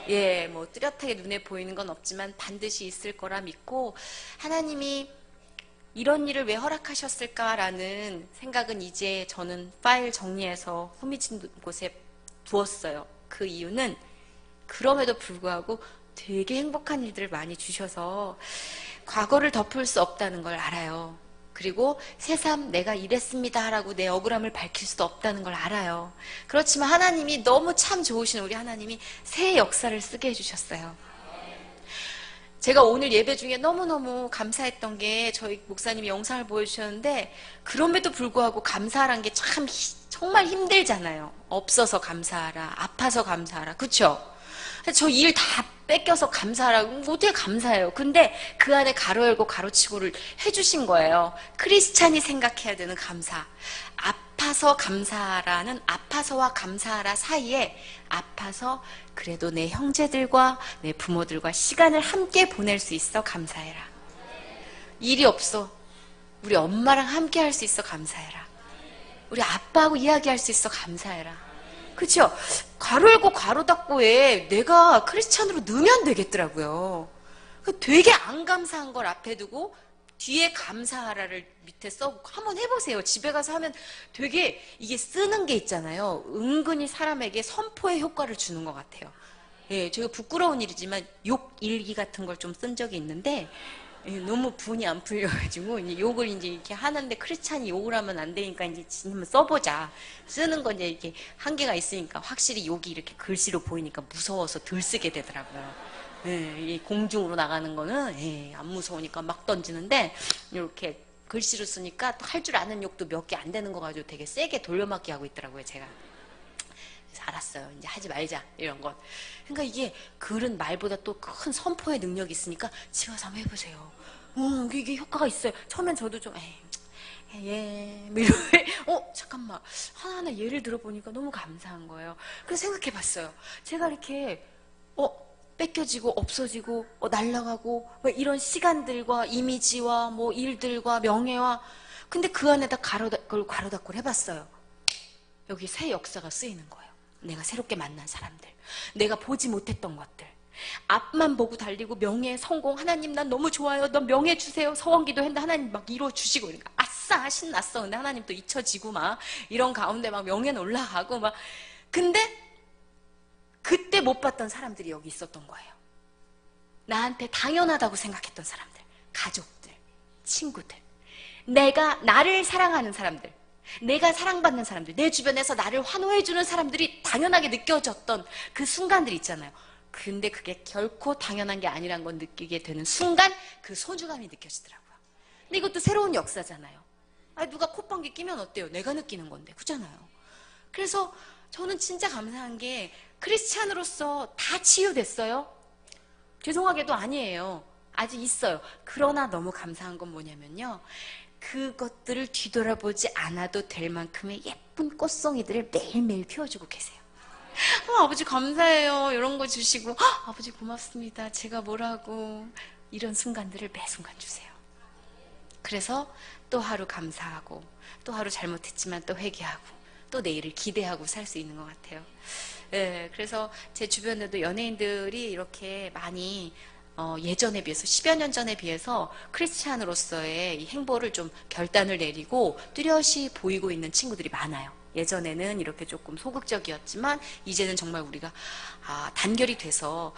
예, 뭐 뚜렷하게 눈에 보이는 건 없지만 반드시 있을 거라 믿고 하나님이 이런 일을 왜 허락하셨을까라는 생각은 이제 저는 파일 정리해서 후미진 곳에 두었어요. 그 이유는 그럼에도 불구하고 되게 행복한 일들을 많이 주셔서 과거를 덮을 수 없다는 걸 알아요. 그리고 새삼 내가 이랬습니다 라고 내 억울함을 밝힐 수도 없다는 걸 알아요. 그렇지만 하나님이 너무 참 좋으신 우리 하나님이 새 역사를 쓰게 해주셨어요. 제가 오늘 예배 중에 너무너무 감사했던 게 저희 목사님이 영상을 보여주셨는데 그럼에도 불구하고 감사하란 게 참 정말 힘들잖아요. 없어서 감사하라, 아파서 감사하라, 그쵸? 저 일 다 뺏겨서 감사하라고 어떻게 감사해요. 근데 그 안에 가로 열고 가로치고를 해주신 거예요. 크리스찬이 생각해야 되는 감사. 아파서 감사하라는 아파서와 감사하라 사이에 아파서 그래도 내 형제들과 내 부모들과 시간을 함께 보낼 수 있어 감사해라. 일이 없어. 우리 엄마랑 함께 할 수 있어 감사해라. 우리 아빠하고 이야기할 수 있어 감사해라. 그쵸? 괄호 열고 괄호 닫고에 내가 크리스찬으로 넣으면 되겠더라고요. 되게 안 감사한 걸 앞에 두고 뒤에 감사하라를 밑에 써고 한번 해보세요. 집에 가서 하면 되게 이게 쓰는 게 있잖아요. 은근히 사람에게 선포의 효과를 주는 것 같아요. 예, 제가 부끄러운 일이지만 욕 일기 같은 걸 좀 쓴 적이 있는데 너무 분이 안 풀려가지고 이제 욕을 이제 이렇게 하는데 크리스찬이 욕을 하면 안 되니까 이제 한번 써보자. 쓰는 건 이제 이렇게 한계가 있으니까 확실히 욕이 이렇게 글씨로 보이니까 무서워서 덜 쓰게 되더라고요. 예, 이 공중으로 나가는 거는 안 무서우니까 막 던지는데 이렇게 글씨로 쓰니까 또 할 줄 아는 욕도 몇 개 안 되는 거 가지고 되게 세게 돌려막기 하고 있더라고요, 제가. 그래서 알았어요. 이제 하지 말자 이런 것. 그러니까 이게 글은 말보다 또 큰 선포의 능력이 있으니까 집에 가서 한번 해보세요. 이게 효과가 있어요. 처음엔 저도 좀 잠깐만 하나하나 예를 들어보니까 너무 감사한 거예요. 그래서 생각해봤어요. 제가 이렇게 뺏겨지고 없어지고 날아가고 이런 시간들과 이미지와 뭐 일들과 명예와 근데 그 안에다 가로 닫고를 해봤어요. 여기 새 역사가 쓰이는 거예요. 내가 새롭게 만난 사람들, 내가 보지 못했던 것들, 앞만 보고 달리고 명예, 성공, 하나님 난 너무 좋아요, 넌 명예 주세요, 서원기도 했는데 하나님 막 이루어주시고, 그러니까 아싸 신났어. 근데 하나님 또 잊혀지고 막 이런 가운데 막 명예는 올라가고 막. 근데 그때 못 봤던 사람들이 여기 있었던 거예요. 나한테 당연하다고 생각했던 사람들, 가족들, 친구들, 나를 사랑하는 사람들, 내가 사랑받는 사람들, 내 주변에서 나를 환호해주는 사람들이 당연하게 느껴졌던 그 순간들 있잖아요. 근데 그게 결코 당연한 게 아니란 걸 느끼게 되는 순간 그 소중함이 느껴지더라고요. 근데 이것도 새로운 역사잖아요. 아니, 누가 콧방귀 끼면 어때요? 내가 느끼는 건데, 그잖아요. 그래서 저는 진짜 감사한 게 크리스찬으로서 다 치유됐어요. 죄송하게도 아니에요. 아직 있어요. 그러나 너무 감사한 건 뭐냐면요, 그것들을 뒤돌아보지 않아도 될 만큼의 예쁜 꽃송이들을 매일매일 피워주고 계세요. 아버지 감사해요. 이런 거 주시고, 아버지 고맙습니다. 제가 뭐라고. 이런 순간들을 매 순간 주세요. 그래서 또 하루 감사하고, 또 하루 잘못했지만 또 회개하고, 또 내일을 기대하고 살 수 있는 것 같아요. 예, 그래서 제 주변에도 연예인들이 이렇게 많이 예전에 비해서 10여 년 전에 비해서 크리스찬으로서의 이 행보를 좀 결단을 내리고 뚜렷이 보이고 있는 친구들이 많아요. 예전에는 이렇게 조금 소극적이었지만 이제는 정말 우리가 단결이 돼서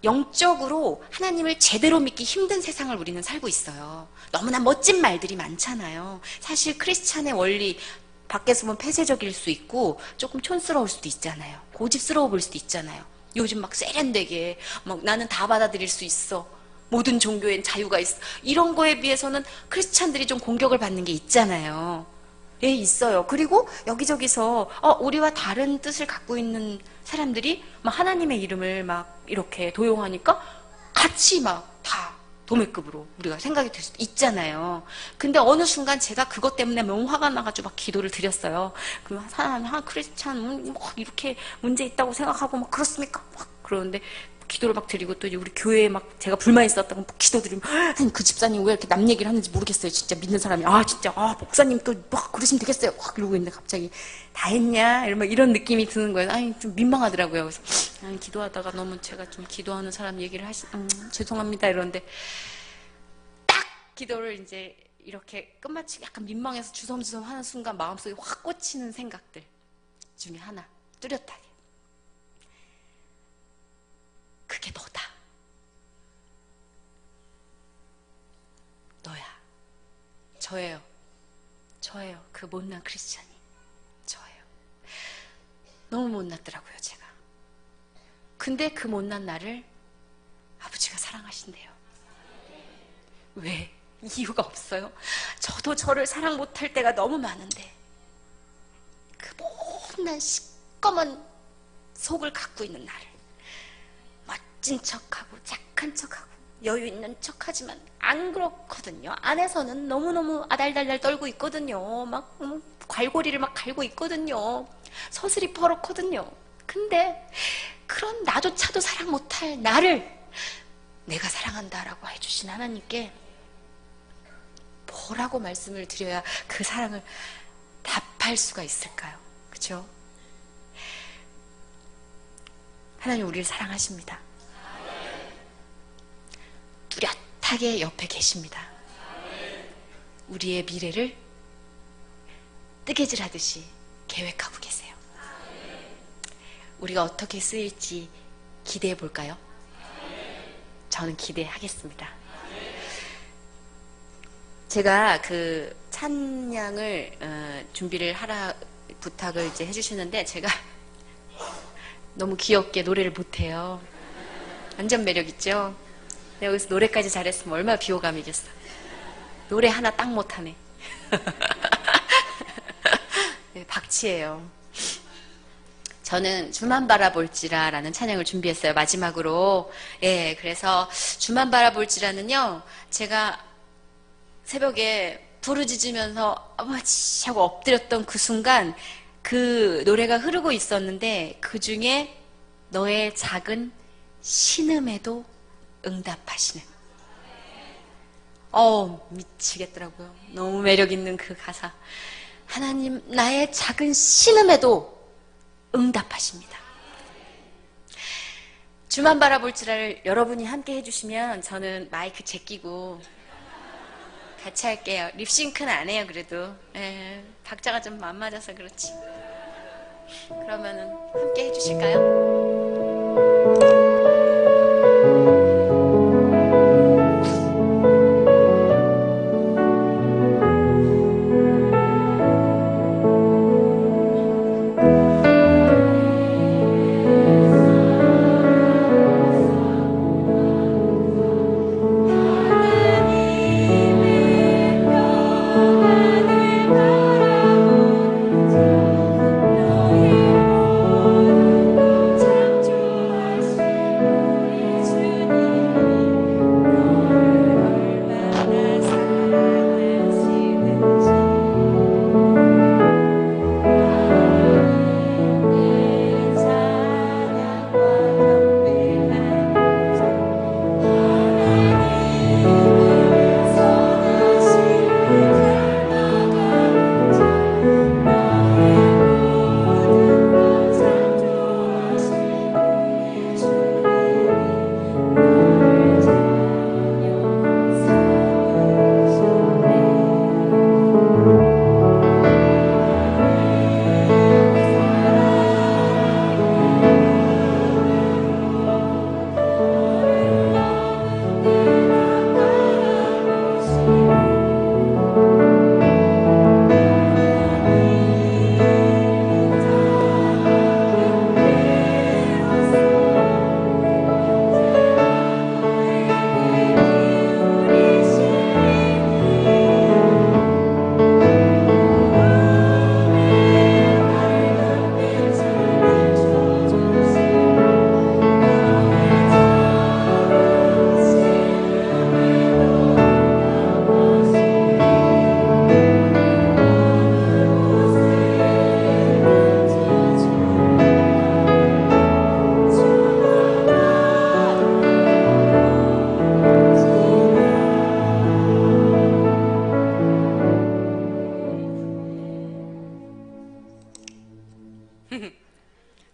영적으로 하나님을 제대로 믿기 힘든 세상을 우리는 살고 있어요. 너무나 멋진 말들이 많잖아요. 사실 크리스찬의 원리, 밖에서 보면 폐쇄적일 수 있고 조금 촌스러울 수도 있잖아요. 고집스러워 보일 수도 있잖아요. 요즘 막 세련되게 막 나는 다 받아들일 수 있어, 모든 종교엔 자유가 있어, 이런 거에 비해서는 크리스찬들이 좀 공격을 받는 게 있잖아요. 예, 있어요. 그리고 여기저기서 우리와 다른 뜻을 갖고 있는 사람들이 막 하나님의 이름을 막 이렇게 도용하니까 같이 막 다 도매급으로 우리가 생각이 될 수도 있잖아요. 근데 어느 순간 제가 그것 때문에 너무 화가 나가지고 막 기도를 드렸어요. 그럼 하나님, 크리스찬 뭐 이렇게 문제 있다고 생각하고 막 그렇습니까? 막 그러는데 기도를 막 드리고, 또 우리 교회에 막 제가 불만이 있었다고 기도 드리면, 선생님 그 집사님 왜 이렇게 남 얘기를 하는지 모르겠어요. 진짜 믿는 사람이. 진짜 목사님 또 막 그러시면 되겠어요. 막 이러고 있는데 갑자기 다 했냐? 이런 느낌이 드는 거예요. 좀 민망하더라고요. 그래서 기도하다가 너무 제가 좀 기도하는 사람 얘기를 죄송합니다. 이러는데 딱 기도를 이제 이렇게 끝마치기 약간 민망해서 주섬주섬 하는 순간 마음속에 확 꽂히는 생각들 중에 하나, 뚜렷하게. 그게 너다. 너야. 저예요. 그 못난 크리스찬이. 저예요. 너무 못났더라고요, 제가. 근데 그 못난 나를 아버지가 사랑하신대요. 왜? 이유가 없어요. 저도 저를 사랑 못할 때가 너무 많은데, 그 못난 시꺼먼 속을 갖고 있는 나를 멋진 척하고 착한 척하고 여유 있는 척하지만 안 그렇거든요. 안에서는 너무너무 아달달달 떨고 있거든요. 막 괄고리를 막 갈고 있거든요. 서슬이 퍼렇거든요. 근데 그런 나조차도 사랑 못할 나를 내가 사랑한다라고 해주신 하나님께 뭐라고 말씀을 드려야 그 사랑을 답할 수가 있을까요? 그죠? 하나님 우리를 사랑하십니다. 뚜렷하게 옆에 계십니다. 우리의 미래를 뜨개질하듯이 계획하고 계세요. 우리가 어떻게 쓰일지 기대해 볼까요? 저는 기대하겠습니다. 제가 그 찬양을 준비를 하라 부탁을 이제 해주시는데 제가 너무 귀엽게 노래를 못해요. 완전 매력 있죠? 내가 여기서 노래까지 잘했으면 얼마나 비호감이겠어. 노래 하나 딱 못하네. 네, 박치예요. 저는 주만 바라볼지라 라는 찬양을 준비했어요. 마지막으로. 예, 그래서 주만 바라볼지라는요, 제가 새벽에 부르짖으면서 아버지 하고 엎드렸던 그 순간 그 노래가 흐르고 있었는데, 그 중에 너의 작은 신음에도 응답하시는, 미치겠더라고요. 너무 매력 있는 그 가사. 하나님, 나의 작은 신음에도 응답하십니다. 주만 바라볼 줄을 여러분이 함께 해주시면 저는 마이크 제끼고 같이 할게요. 립싱크는 안 해요, 그래도. 예, 박자가 좀 안 맞아서 그렇지. 그러면은 함께 해주실까요?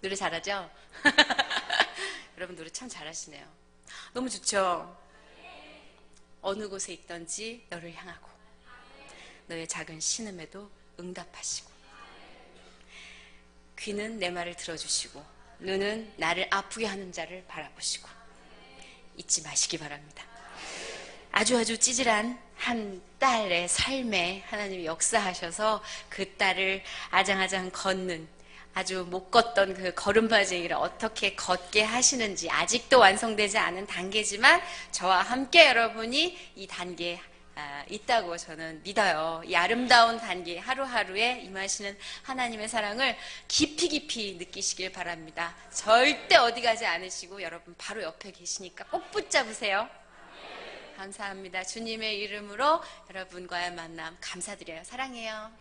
노래 잘하죠? 여러분 노래 참 잘하시네요. 너무 좋죠? 어느 곳에 있든지 너를 향하고 너의 작은 신음에도 응답하시고 귀는 내 말을 들어주시고 눈은 나를 아프게 하는 자를 바라보시고 잊지 마시기 바랍니다. 아주 찌질한 한 딸의 삶에 하나님이 역사하셔서 그 딸을 아장아장 걷는 아주 못 걷던 그 걸음바지기를 어떻게 걷게 하시는지 아직도 완성되지 않은 단계지만 저와 함께 여러분이 이 단계에 있다고 저는 믿어요. 이 아름다운 단계 하루하루에 임하시는 하나님의 사랑을 깊이 느끼시길 바랍니다. 절대 어디 가지 않으시고 여러분 바로 옆에 계시니까 꼭 붙잡으세요. 감사합니다. 주님의 이름으로 여러분과의 만남 감사드려요. 사랑해요.